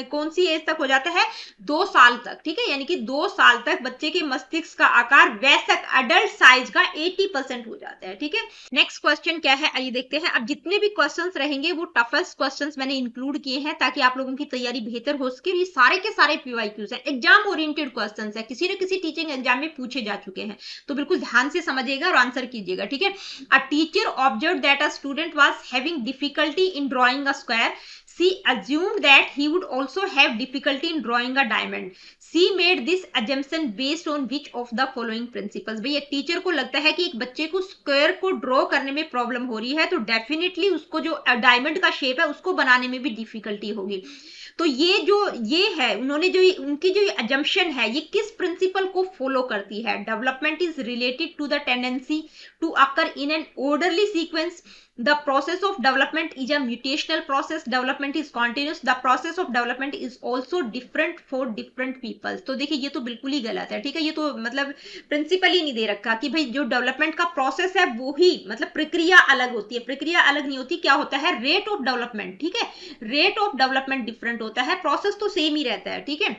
कौन सी एज तक हो जाता है, 2 साल तक, ठीक है। यानी कि 2 साल तक बच्चे के मस्तिष्क का आकार वयस्क अडल्ट साइज का 80% हो जाता है, ठीक है। नेक्स्ट क्वेश्चन क्या है, आइए देखते हैं। अब जितने भी क्वेश्चंस रहेंगे वो टफेस्ट क्वेश्चंस मैंने इंक्लूड किए हैं ताकि आप लोगों की तैयारी बेहतर हो सके। ये सारे के सारे पीवाईक्यूज हैं, एग्जाम ओरिएंटेड क्वेश्चंस है, किसी न किसी टीचिंग एग्जाम में पूछे जा चुके हैं, तो बिल्कुल ध्यान से समझिएगा और आंसर कीजिएगा, ठीक है। A teacher observe that a student was having difficulty in drawing a square, she assumed that he would also have difficulty in drawing a diamond. She made this assumption based on which of the following principles? भाई एक teacher को लगता है कि एक बच्चे को square को ड्रॉ करने में प्रॉब्लम हो रही है, तो डेफिनेटली उसको जो डायमंड का शेप है उसको बनाने में भी डिफिकल्टी होगी। तो ये है उन्होंने जो उनकी जो अजम्पशन है ये किस प्रिंसिपल को फॉलो करती है? Development is related to the tendency to occur in an orderly sequence, the process of development is a mutational process, development is continuous, the process of development is also different for different people। तो देखिए ये तो बिल्कुल ही गलत है, ठीक है। ये तो मतलब प्रिंसिपल ही नहीं दे रखा कि भाई जो डेवलपमेंट का प्रोसेस है वो ही, मतलब प्रक्रिया अलग होती है, प्रक्रिया अलग नहीं होती। क्या होता है? रेट ऑफ डेवलपमेंट, ठीक है। रेट ऑफ डेवलपमेंट डिफरेंट होता है, प्रोसेस तो सेम ही रहता है, ठीक है।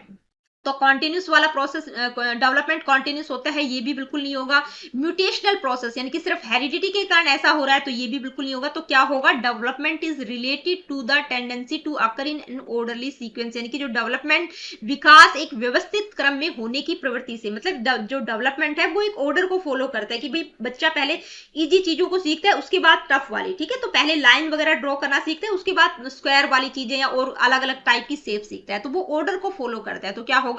तो कॉन्टिन्यूस वाला प्रोसेस डेवलपमेंट कॉन्टिन्यूस होता है, ये भी बिल्कुल नहीं होगा। म्यूटेशनल प्रोसेस यानी कि सिर्फ हेरिडिटी के कारण ऐसा हो रहा है, तो ये भी बिल्कुल नहीं होगा। तो क्या होगा? Development is related to the tendency to occur in an orderly sequence, यानी कि जो डेवलपमेंट विकास एक व्यवस्थित क्रम में होने की प्रवृत्ति से, मतलब जो डेवलपमेंट है वो एक ऑर्डर को फॉलो करता है कि भाई बच्चा पहले इजी चीजों को सीखता है, उसके बाद टफ वाली, ठीक है। तो पहले लाइन वगैरह ड्रॉ करना सीखता है, उसके बाद स्क्वायर वाली चीजें या और अलग अलग टाइप की शेप सीखता है, तो वो ऑर्डर को फॉलो करता है। तो क्या होगा?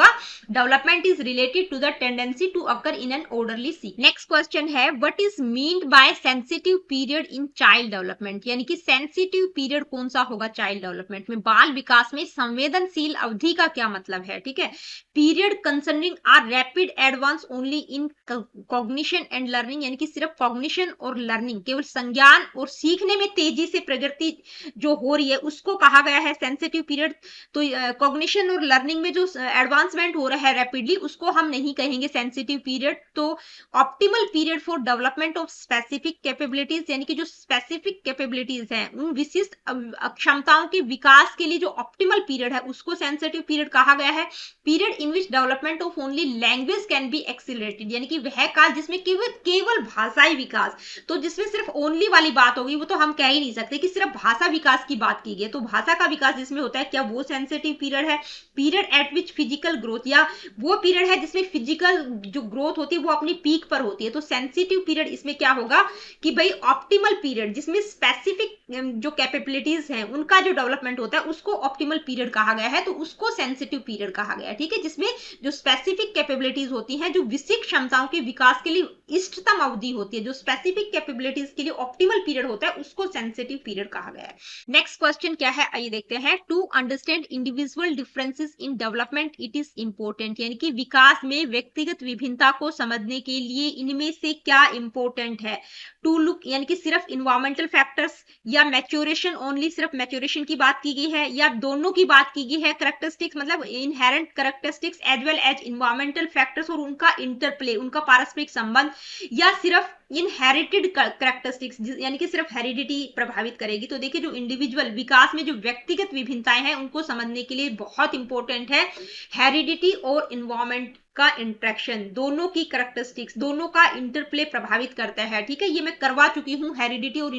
Development is related to the tendency to occur in an orderly sequence. Next question है what is meant by sensitive period in child development, यानी कि सेंसिटिव पीरियड कौन सा होगा चाइल्ड डेवलपमेंट में? बाल विकास में संवेदनशील अवधि का क्या मतलब है, ठीक है। Period concerning are rapid advance only in cognition and learning, यानी कि सिर्फ कॉग्निशन और लर्निंग, केवल संज्ञान और सीखने में तेजी से प्रगति जो हो रही है उसको कहा गया है सेंसिटिव पीरियड। तो कॉग्निशन और लर्निंग में जो एडवांसमेंट हो रहा है रैपिडली, उसको हम नहीं कहेंगे सेंसिटिव पीरियड। तो optimal period for development of specific capabilities, यानी कि जो स्पेसिफिक कैपेबिलिटीज हैं उन विशिष्ट क्षमताओं के विकास के लिए जो ऑप्टिमल पीरियड है उसको सेंसिटिव पीरियड कहा गया है। Period in which development of only language can be accelerated, यानी कि वह काल जिसमें केवल भाषाई विकास, तो जिसमें सिर्फ ओनली वाली बात होगी वो तो हम कह ही नहीं सकते कि सिर्फ भाषा विकास की बात की गई, तो भाषा का विकास जिसमें होता है क्या वो सेंसिटिव पीरियड है? Period eight which physical growth, या वो पीरियड है जिसमें फिजिकल जो ग्रोथ होती है वो अपनी पीक पर होती है। तो सेंसिटिव पीरियड इसमें क्या होगा कि भाई ऑप्टिमल पीरियड जिसमें स्पेसिफिक जो कैपेबिलिटीज हैं उनका जो डेवलपमेंट होता है उसको ऑप्टिमल पीरियड कहा गया है, तो उसको सेंसिटिव पीरियड कहा गया है, ठीक है। जिसमें जो स्पेसिफिक कैपेबिलिटीज होती हैं, जो विशिष्ट क्षमताओं के विकास के लिए इष्टतम अवधि होती है, जो स्पेसिफिक कैपेबिलिटीज के लिए ऑप्टिमल पीरियड होता है उसको सेंसिटिव पीरियड कहा गया है। नेक्स्ट क्वेश्चन क्या है आइए देखते हैं। To understand individual differences in development it is important, यानी कि विकास में व्यक्तिगत विभिन्नता को समझने के लिए इनमें से क्या इंपॉर्टेंट है? टू लुक, यानी कि सिर्फ इन्वायरमेंटल फैक्टर्स या मैच्योरेशन ओनली, सिर्फ मैच्योरेशन की बात की गई है, या दोनों की बात की गई है? कैरेक्टरिस्टिक्स मतलब inherent characteristics as well as environmental factors और उनका इंटरप्ले, उनका पारस्परिक संबंध, या सिर्फ इनहेरिटेड कैरेक्टरिस्टिक्स यानी कि सिर्फ हेरिडिटी प्रभावित करेगी? तो देखिए जो इंडिविजुअल विकास में जो व्यक्तिगत विभिन्नताएं हैं उनको समझने के लिए बहुत इंपॉर्टेंट है हेरिडिटी और इन्वायरमेंट का इंटरेक्शन, दोनों की कैरेक्टरिस्टिक्स, दोनों का इंटरप्ले प्रभावित करता है, ठीक है। ये मैं करवा चुकी हूँ, हेरिडिटी और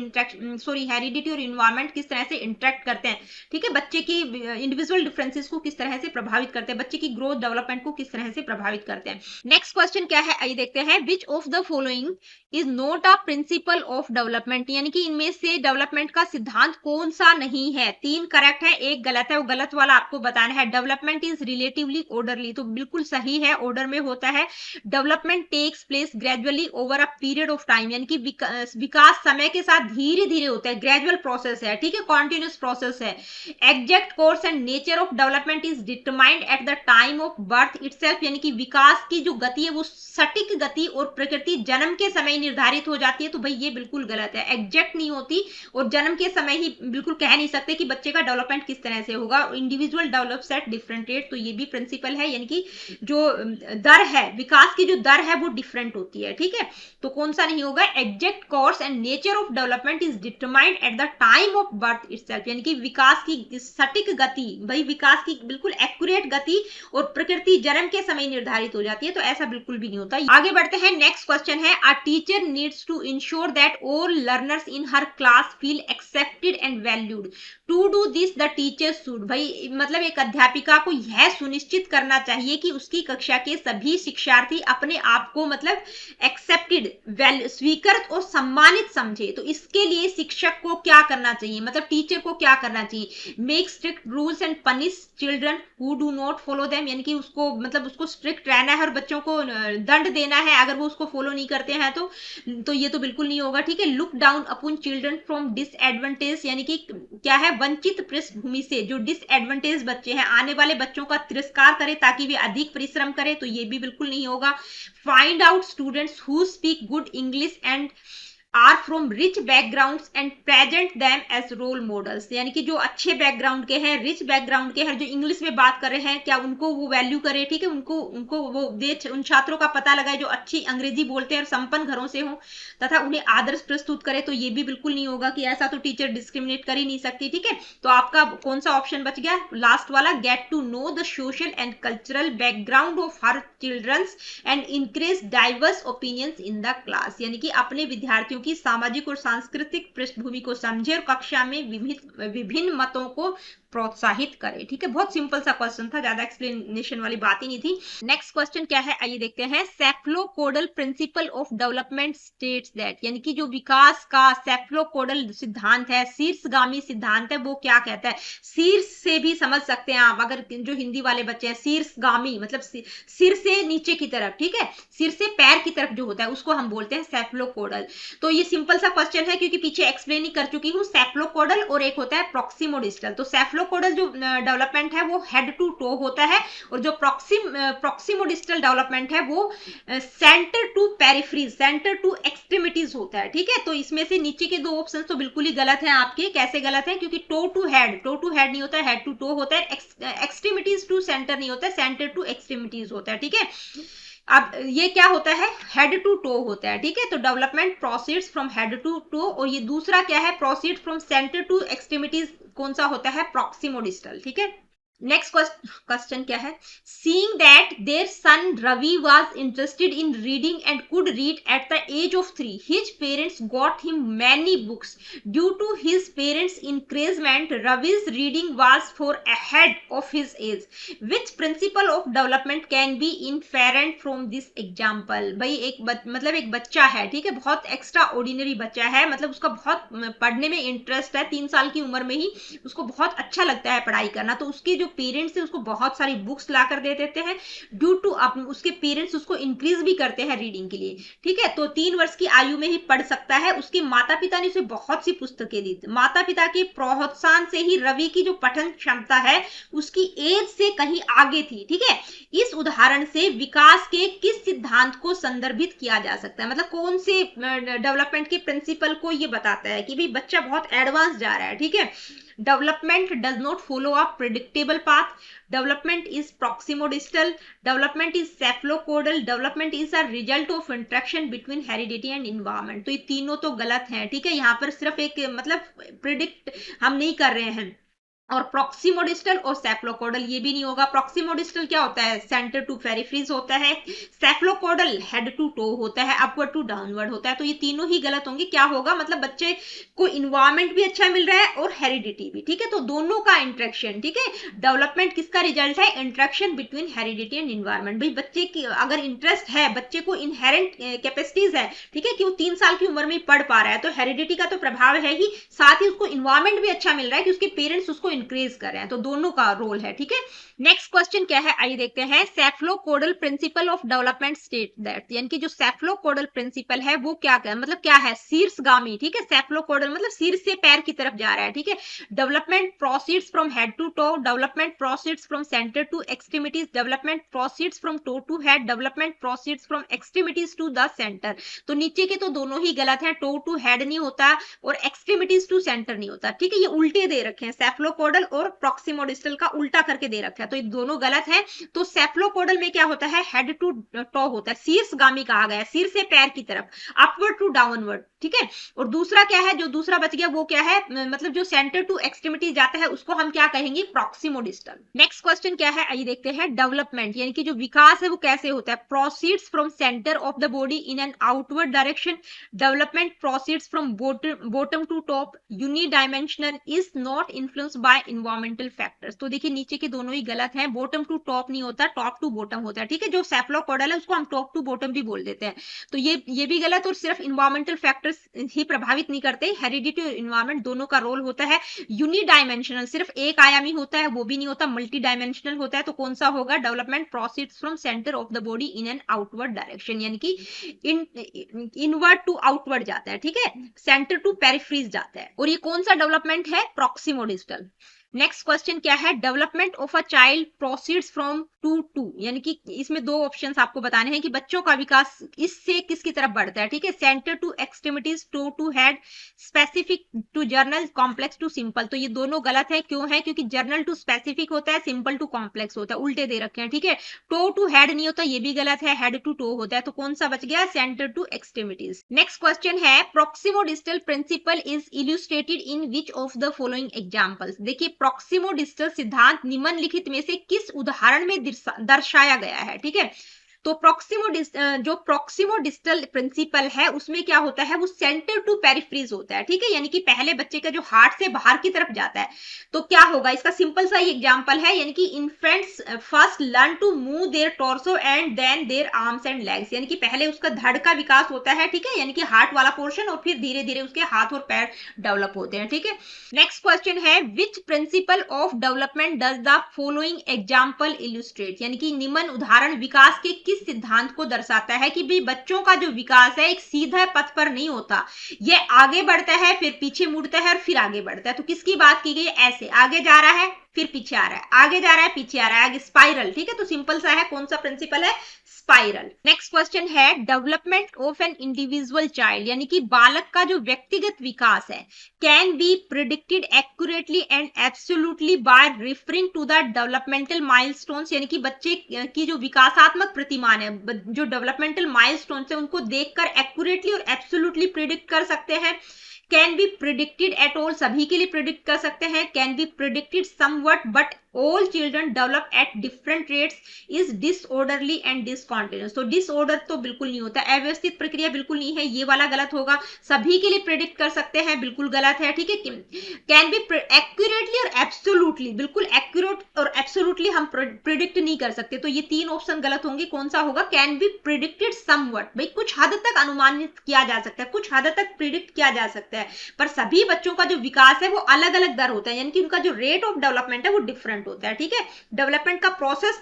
हेरिडिटी और इन्वायरमेंट किस तरह से इंटरेक्ट करते हैं, ठीक है। बच्चे की इंडिविजुअल डिफरेंसेस को किस तरह से प्रभावित करते हैं, बच्चे की ग्रोथ डेवलपमेंट को किस तरह से प्रभावित करते हैं। नेक्स्ट क्वेश्चन क्या है आइए देखते हैं। विच of the following is not a principal of development, यानी कि इनमें से डेवलपमेंट का सिद्धांत कौन सा नहीं है? 3 करेक्ट है, 1 गलत है, वो गलत वाला आपको बताना है। डेवलपमेंट इज रिलेटिवली ऑर्डरली, तो बिल्कुल सही है, ऑर्डर में होता है। Development takes place gradually over a period of time, यानी कि विकास समय के साथ धीरे धीरे होता है, ग्रेजुअल प्रोसेस है, ठीक है, कॉन्टिन्यूस प्रोसेस है। Exact course and nature of development is determined at the time of birth itself, यानी कि विकास की जो गति है वो सटीक गति और प्रकृति जन्म के समय निर्धारित हो जाती है। तो भाई ये बिल्कुल गलत है, एग्जैक्ट नहीं होती और जन्म के समय ही बिल्कुल कह नहीं सकते कि बच्चे का डेवलपमेंट किस तरह से होगा। Individual develops at different rate, तो ये भी प्रिंसिपल है, यानी कि जो दर है विकास की जो दर है वो डिफरेंट होती है, ठीक है। तो कौन सा नहीं होगा? Exact course and nature of development is determined at the time of birth itself, यानी कि विकास की सटीक गति, भाई विकास की बिल्कुल एक्यूरेट गति और प्रकृति जन्म के समय निर्धारित हो जाती है, तो ऐसा बिल्कुल भी नहीं होता। आगे बढ़ते हैं, नेक्स्ट क्वेश्चन है। A teacher teacher needs to ensure that all learners in her class feel accepted and valued. To do this the teacher should, भाई मतलब एक अध्यापिका को यह सुनिश्चित करना चाहिए कि उसकी कक्षा के सभी शिक्षार्थी अपने आप को मतलब एक्सेप्टेड, स्वीकृत और सम्मानित समझे। तो इसके लिए शिक्षक को क्या करना चाहिए, मतलब टीचर को क्या करना चाहिए, make strict rules and punish children who do not follow them, यानी कि उसको मतलब उसको स्ट्रिक्ट रहना है और बच्चों को दंड देना है अगर वो उसको फॉलो नहीं करते हैं तो ये तो बिल्कुल नहीं होगा, ठीक है। Look down upon children from disadvantage, यानी कि क्या है, वंचित पृष्ठभूमि से जो डिसएडवांटेज बच्चे हैं आने वाले बच्चों का तिरस्कार करे ताकि वे अधिक परिश्रम करें, तो ये भी बिल्कुल नहीं होगा। Find out students who speak good English and are from rich backgrounds and present them as role models, यानी कि जो अच्छे बैकग्राउंड के हैं, रिच बैकग्राउंड के हैं, जो इंग्लिश में बात कर रहे हैं, क्या उनको वो वैल्यू करे, ठीक है, उनको वो दे, उन छात्रों का पता लगाए जो अच्छी अंग्रेजी बोलते हैं और संपन्न घरों से हों तथा उन्हें आदर्श प्रस्तुत करे, तो ये भी बिल्कुल नहीं होगा कि ऐसा तो टीचर डिस्क्रिमिनेट कर ही नहीं सकती, ठीक है। तो आपका कौन सा ऑप्शन बच गया, लास्ट वाला, get to know the social and cultural background of her childrens and increase diverse opinions in the class, यानी कि अपने विद्यार्थियों की सामाजिक और सांस्कृतिक पृष्ठभूमि को समझे और कक्षा में विभिन्न मतों को प्रोत्साहित करे, ठीक है। बहुत सिंपल सा क्वेश्चन था, ज्यादा एक्सप्लेनेशन वाली बात ही नहीं थी। नेक्स्ट क्वेश्चन क्या है, आइए देखते हैं। Cephalocaudal principle of development states that, यानी कि जो विकास का सेफलोकोडल सिद्धांत है, शीर्षगामी सिद्धांत है, वो क्या कहता है। शीर्ष से भी समझ सकते हैं आप, अगर जो हिंदी वाले बच्चे हैं, शीर्षगामी मतलब सिर से नीचे की तरफ, ठीक है, सिर से पैर की तरफ जो होता है उसको हम बोलते हैं सेफलोकोडल। तो ये सिंपल सा क्वेश्चन है क्योंकि पीछे एक्सप्लेन ही कर चुकी हूँ, सेफलोकोडल और एक होता है प्रॉक्सिमोडिस्टल। तो सेफलोकोडल जो डेवलपमेंट है वो हेड टू टो होता है और जो प्रॉक्सिमोडिस्टल डेवलपमेंट है वो centre to peripheries, centre to extremities होता है, ठीक है। तो इसमें से नीचे के दो ऑप्शन तो बिल्कुल ही गलत हैं आपके। कैसे गलत है, क्योंकि टो टू हेड नहीं होता है, हेड टू टो होता है, एक्सट्रीमिटीज टू सेंटर नहीं होता है, सेंटर टू एक्सट्रीमिटीज होता है, ठीक है। अब ये क्या होता है, हेड टू टो होता है, ठीक है। तो development proceeds from head to toe, और ये दूसरा क्या है, proceed from centre to extremities, कौन सा होता है, प्रॉक्सिमोडिस्टल, ठीक है। नेक्स्ट क्वेश्चन क्या है, seeing that their son Ravi was interested in reading and could read at the age of 3, his parents got him many books. Due to his parents encouragement Ravi's reading was far ahead of his age. Which principle of development can be inferred from this example. भाई एक बच्चा है, ठीक है, बहुत extra ordinary बच्चा है, मतलब उसका बहुत पढ़ने में इंटरेस्ट है, 3 साल की उम्र में ही उसको बहुत अच्छा लगता है पढ़ाई करना, तो उसके जो पेरेंट्स है उसको बहुत सारी बुक्स लाकर दे देते हैं। ड्यू टू उसके पेरेंट्स उसको इंक्रीज भी करते हैं रीडिंग के लिए, ठीक है। तो 3 वर्ष की आयु में ही पढ़ सकता है। उसके माता पिता ने उसे बहुत सी पुस्तकें दी। माता पिता के प्रोत्साहन से ही रवि की जो पठन क्षमता है उसकी एज से कहीं आगे थी, ठीक है। इस उदाहरण से विकास के किस सिद्धांत को संदर्भित किया जा सकता है, मतलब कौन से डेवलपमेंट के प्रिंसिपल को ये बताता है कि भाई बच्चा बहुत एडवांस जा रहा है, ठीक है। Development does not follow a predictable path. Development is proximodistal. Development is cephalocodal. Development is a result of interaction between heredity and environment. तो ये तीनों तो गलत हैं, ठीक है। यहाँ पर सिर्फ एक मतलब प्रिडिक्ट हम नहीं कर रहे हैं। और प्रॉक्सिमोडिस्टल और सेफलोकोडल ये भी नहीं होगा। प्रॉक्सिमोडिस्टल क्या होता है, सेंटर टू पेरिफेरीज होता है। सेफलोकोडल हेड टू टो होता है, अपवर्ड टू डाउनवर्ड होता है। तो ये तीनों ही गलत होंगे। क्या होगा, मतलब बच्चे को इन्वायरमेंट भी अच्छा मिल रहा है और हेरिडिटी भी, ठीक है। तो दोनों का इंटरेक्शन, ठीक है। डेवलपमेंट किसका रिजल्ट है, interaction between heredity and environment. भाई बच्चे की अगर इंटरेस्ट है, बच्चे को इनहेरेंट कैपेसिटीज है, ठीक है, कि वो 3 साल की उम्र में पढ़ पा रहा है, तो हेरिडिटी का तो प्रभाव है ही, साथ ही उसको इन्वायरमेंट भी अच्छा मिल रहा है कि उसके पेरेंट्स उसको इंक्रीज कर रहे हैं, तो दोनों का रोल है, ठीक है। नेक्स्ट क्वेश्चन क्या है, आइए देखते हैं। Cephalocaudal principle of development state that, यानी कि जो सेफलोकोडल प्रिंसिपल है वो क्या मतलब क्या है, शीर्षगामी, ठीक है। सेफलोकोडल मतलब शीर्ष से पैर की तरफ जा रहा है, ठीक है। Development proceeds from head to toe, development proceeds from centre to extremities, development proceeds from toe to head, development proceeds from extremities to the centre. तो नीचे के तो दोनों ही गलत हैं, टो टू हेड नहीं होता और एक्सट्रीमिटीज टू सेंटर नहीं होता, ठीक है। ये उल्टे दे रखे हैं। सेफलोकोडल सेफ्लोपोडल और प्रॉक्सिमोडिस्टल का उल्टा करके दे रखा है, तो ये दोनों गलत है। तो सेफ्लोपोडल में क्या होता है, हेड टू टो होता है, शीर्षगामी कहा गया है, सिर से पैर की तरफ, अपवर्ड टू डाउनवर्ड, ठीक है। और दूसरा क्या है, जो दूसरा बच गया वो क्या है, मतलब जो सेंटर टू एक्सट्रीमिटी जाता है उसको हम क्या कहेंगे, प्रॉक्सिमोडिस्टल। नेक्स्ट क्वेश्चन क्या है, आइए देखते हैं। डेवलपमेंट यानी कि जो विकास है वो कैसे होता है, proceeds from centre of the body in an outward direction, development proceeds from bottom to top, unidimensional, is not influenced by environmental factors. तो देखिए नीचे के दोनों ही गलत हैं, बॉटम टू टॉप नहीं होता, टॉप टू बॉटम होता है, ठीक है। जो सेफ्लोपोडल है उसको हम टॉप टू बॉटम भी बोल देते हैं, तो ये भी गलत। और सिर्फ इन्वायरमेंटल फैक्टर्स ही प्रभावित नहीं करते, हेरिडिटी और इन्वायरमेंट दोनों का रोल होता है। यूनिडायमेंशनल सिर्फ एक आयामी होता है, वो भी नहीं होता, मल्टी डायमेंशनल होता है। तो कौन सा होगा, development proceeds from centre of the body in an outward direction, यानी कि इनवर्ड टू आउटवर्ड जाता है, ठीक है, सेंटर टू पेरिफ्रीज जाता है। और ये कौन सा डेवलपमेंट है, प्रॉक्सिमोडिस्टल। नेक्स्ट क्वेश्चन क्या है, development of a child proceeds from to, यानी कि इसमें दो ऑप्शंस आपको बताने हैं कि बच्चों का विकास इससे किसकी तरफ बढ़ता है, ठीक है। Centre to extremities, toe to head, specific to general, complex to simple. तो ये दोनों गलत है, क्यों है, क्योंकि जर्नल टू स्पेसिफिक होता है, सिंपल टू कॉम्प्लेक्स होता है, उल्टे दे रखे हैं, ठीक है। टो टू हेड नहीं होता, ये भी गलत है, हेड टू टो होता है। तो कौन सा बच गया, centre to extremities. Next question है, proximodistal principle is illustrated in which of the following examples. देखिए प्रॉक्सिमोडिस्टल सिद्धांत निम्नलिखित में से किस उदाहरण में दर्शाया गया है, ठीक है। तो जो प्रॉक्सिमोडिस्टल प्रिंसिपल है उसमें क्या होता है, वो सेंटर टू पेरिफ्रीज होता है, ठीक है, यानी कि पहले बच्चे का जो हार्ट से बाहर की तरफ जाता है। तो क्या होगा, इसका सिंपल सा ही एग्जांपल है, यानी कि infants first learn to move their torso and then their arms and legs, यानी कि पहले उसका धड़ का विकास होता है, ठीक है, यानी कि हार्ट वाला पोर्शन, और फिर धीरे धीरे उसके हाथ और पैर डेवलप होते हैं, ठीक है। नेक्स्ट क्वेश्चन है, विच principle of development does the following example illustrate, यानी कि निम्न उदाहरण विकास के किस सिद्धांत को दर्शाता है कि भाई बच्चों का जो विकास है एक सीधा पथ पर नहीं होता, ये आगे बढ़ता है, फिर पीछे मुड़ता है और फिर आगे बढ़ता है। तो किसकी बात की गई, ऐसे आगे जा रहा है फिर पीछे आ रहा है, आगे जा रहा है पीछे आ रहा है, आगे स्पाइरल, ठीक है। तो सिंपल सा है, कौन सा प्रिंसिपल है, स्पाइरल। नेक्स्ट क्वेश्चन है, development of an individual child, यानी कि बालक का जो व्यक्तिगत विकास है, can be predicted accurately and absolutely by referring to the developmental milestones, यानी कि बच्चे की जो विकासात्मक प्रतिमान है, जो डेवलपमेंटल माइलस्टोन्स है, उनको देखकर एक्यूरेटली और एब्सोल्युटली प्रिडिक्ट कर सकते हैं। Can be predicted at all, सभी के लिए प्रिडिक्ट कर सकते हैं। Can be predicted somewhat but all children develop at different rates, is disorderly and discontinuous। तो डिसऑर्डर तो बिल्कुल नहीं होता, अव्यवस्थित प्रक्रिया बिल्कुल नहीं है, ये वाला गलत होगा। सभी के लिए प्रिडिक्ट कर सकते हैं, बिल्कुल गलत है, ठीक है। कैन बी एक्यूरेटली और एब्सोल्युटली, बिल्कुल एक्यूरेट और एब्सोल्युटली हम प्रिडिक्ट नहीं कर सकते, तो ये तीन ऑप्शन गलत होंगे। कौन सा होगा, कैन बी प्रिडिक्टेड समवट, भाई कुछ हद तक अनुमानित किया जा सकता है, कुछ हद तक प्रिडिक्ट किया जा सकता है, पर सभी बच्चों का जो विकास है वो अलग अलग दर होता है, यानी कि उनका जो रेट ऑफ डेवलपमेंट है वो डिफरेंट होता है, ठीक है। डेवलपमेंट का प्रोसेस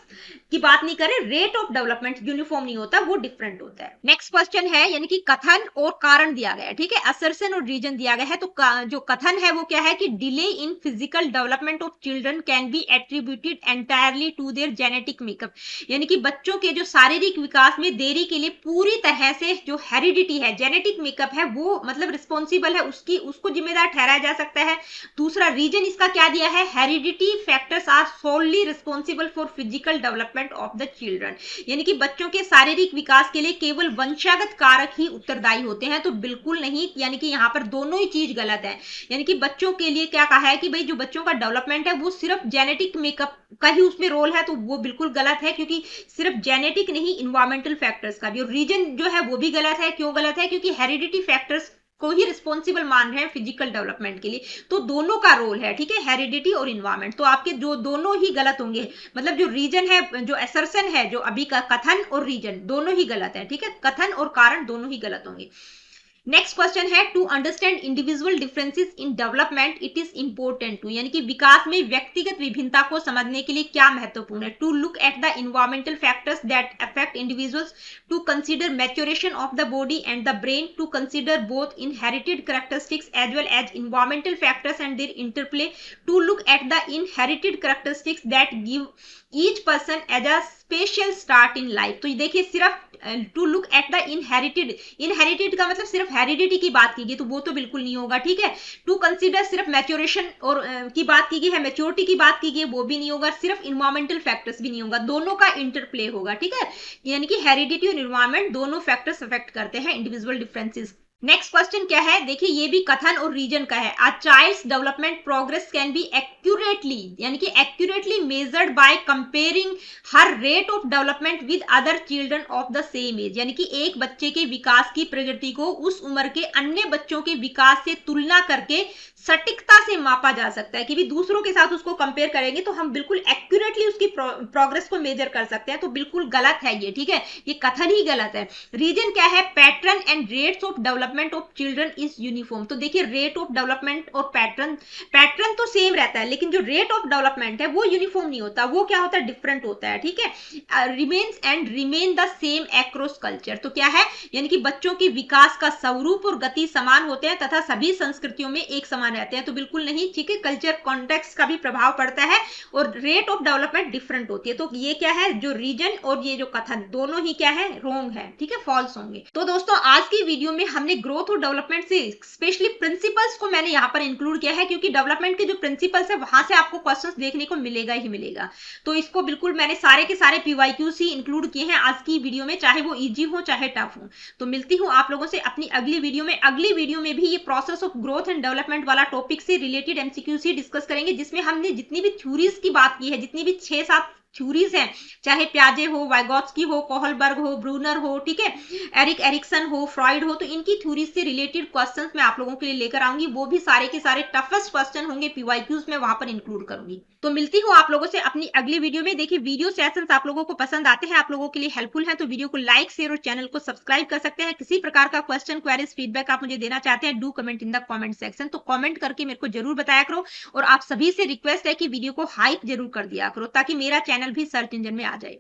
की बात नहीं करें, रेट ऑफ डेवलपमेंट यूनिफॉर्म नहीं होता, वो डिफरेंट होता है। नेक्स्ट क्वेश्चन है, यानी कि कथन और कारण दिया गया है, ठीक है, असर्शन और रीजन दिया गया है। तो जो कथन है वो क्या है कि delay in physical development of children can be attributed entirely to their genetic makeup, यानी कि बच्चों के जो शारीरिक विकास में देरी के लिए पूरी तरह से जो हेरिडिटी है, जेनेटिक मेकअप है, वो मतलब रिस्पॉन्सिबल है, उसको जिम्मेदार ठहराया जा सकता है। दूसरा रीजन इसका क्या दिया है, heredity factors are solely responsible for physical development of the children, यानी कि बच्चों के शारीरिक विकास के लिए केवल वंशागत कारक ही उत्तरदायी होते हैं। तो बिल्कुल नहीं, यानी कि यहाँ पर दोनों ही चीज गलत है। यानी कि बच्चों के लिए क्या कहा है कि भाई जो बच्चों का डेवलपमेंट है वो सिर्फ जेनेटिक मेकअप का ही उसमें रोल है, तो वो बिल्कुल गलत है, क्योंकि सिर्फ जेनेटिक नहीं, इन्वायरमेंटल फैक्टर्स का भी। और रीजन जो है वो भी गलत है, क्यों गलत है, क्योंकि हेरिडिटी फैक्टर्स को ही रिस्पॉन्सिबल मान रहे हैं फिजिकल डेवलपमेंट के लिए, तो दोनों का रोल है, ठीक है, हेरिडिटी और इन्वायरमेंट। तो आपके जो दोनों ही गलत होंगे, मतलब जो रीजन है, जो असर्शन है, जो अभी का कथन और रीजन दोनों ही गलत है, ठीक है, कथन और कारण दोनों ही गलत होंगे। नेक्स्ट क्वेश्चन है, to understand individual differences in development it is important to, यानी कि विकास में व्यक्तिगत विभिन्नता को समझने के लिए क्या महत्वपूर्ण है। To look at the environmental factors that affect individuals, to consider maturation of the body and the brain, to consider both inherited characteristics as well as environmental factors and their interplay, to look at the inherited characteristics that give each person as a special start in life. तो देखिए सिर्फ to look at the inherited का मतलब सिर्फ heredity की बात की गई तो वो तो बिल्कुल नहीं होगा, ठीक है। टू कंसीडर सिर्फ मैच्योरेशन और की बात की गई है, मैच्योरिटी की बात की गई वो भी नहीं होगा, सिर्फ इन्वायरमेंटल फैक्टर्स भी नहीं होगा, दोनों का इंटरप्ले होगा, ठीक है। यानी कि हेरिडिटी और इन्वायरमेंट दोनों फैक्टर्स अफेक्ट करते हैं इंडिविजुअल डिफरेंसेस। नेक्स्ट क्वेश्चन क्या है, देखिए ये भी कथन और रीजन का है। A child's development progress can be accurately यानी कि accurately measured by comparing her rate of development with other children of the same age. यानी कि एक बच्चे के विकास की प्रगति को उस उम्र के अन्य बच्चों के विकास से तुलना करके सटीकता से मापा जा सकता है कि भी दूसरों के साथ उसको कंपेयर करेंगे तो हम बिल्कुल एक्यूरेटली उसकी प्रोग्रेस को मेजर कर सकते हैं। तो बिल्कुल गलत है ये, ठीक है, ये कथन ही गलत है। रीजन क्या है, pattern and rates of development of children is uniform. तो देखिए रेट ऑफ डेवलपमेंट और पैटर्न तो सेम रहता है लेकिन जो रेट ऑफ डेवलपमेंट है वो यूनिफॉर्म नहीं होता, वो क्या होता है, डिफरेंट होता है, ठीक है। Remain the same across culture. तो क्या है, यानी कि बच्चों के विकास का स्वरूप और गति समान होते हैं तथा सभी संस्कृतियों में एक समान रहते हैं। तो बिल्कुल नहीं, ठीक है, कल्चर कॉन्टेक्स्ट का भी प्रभाव पड़ता है और रेट ऑफ डेवलपमेंट डिफरेंट होती है। तो ये क्या है, जो रीजन और ये जो कथन दोनों ही क्या है, रॉन्ग है, ठीक है, फॉल्स होंगे। तो दोस्तों आज की वीडियो में हमने ग्रोथ और डेवलपमेंट से स्पेशली प्रिंसिपल्स को मैंने यहाँ पर इंक्लूड किया है क्योंकि डेवलपमेंट के जो प्रिंसिपल्स है वहां से आपको क्वेश्चंस देखने को मिलेगा ही मिलेगा। तो इसको बिल्कुल मैंने सारे के सारे पीवाईक्यूज ही इंक्लूड किए हैं आज की वीडियो में, चाहे वो इजी हो चाहे टफ हो। तो मिलती हूँ आप लोगों से अपनी अगली वीडियो में। अगली वीडियो में भी ये process of growth and development वाला टॉपिक से रिलेटेड एमसीक्यूज ही डिस्कस करेंगे जिसमें हमने जितनी भी थ्योरीज की बात की है, जितनी भी 6-7 थ्योरीज हैं, चाहे प्याजे हो, वाइगोत्स्की हो, कोहलबर्ग हो, ब्रूनर हो, ठीक है, एरिक एरिक्सन हो, फ्रॉइड हो, तो इनकी थ्योरीज से रिलेटेड क्वेश्चंस मैं आप लोगों के लिए लेकर आऊंगी। वो भी सारे के सारे टफेस्ट क्वेश्चन होंगे, पीवाईक्यूज में वहां पर इंक्लूड करूंगी। तो मिलती हूँ आप लोगों से अपनी अगली वीडियो में। देखिए वीडियो सेशंस आप लोगों को पसंद आते हैं, आप लोगों के लिए हेल्पफुल है तो वीडियो को लाइक शेयर और चैनल को सब्सक्राइब कर सकते हैं। किसी प्रकार का क्वेश्चन क्वेरीज फीडबैक आप मुझे देना चाहते हैं, do comment in the comment section. तो कमेंट करके मेरे को जरूर बताया करो और आप सभी से रिक्वेस्ट है कि वीडियो को हाइप जरूर कर दिया करो ताकि मेरा चैनल भी सर्च इंजन में आ जाए।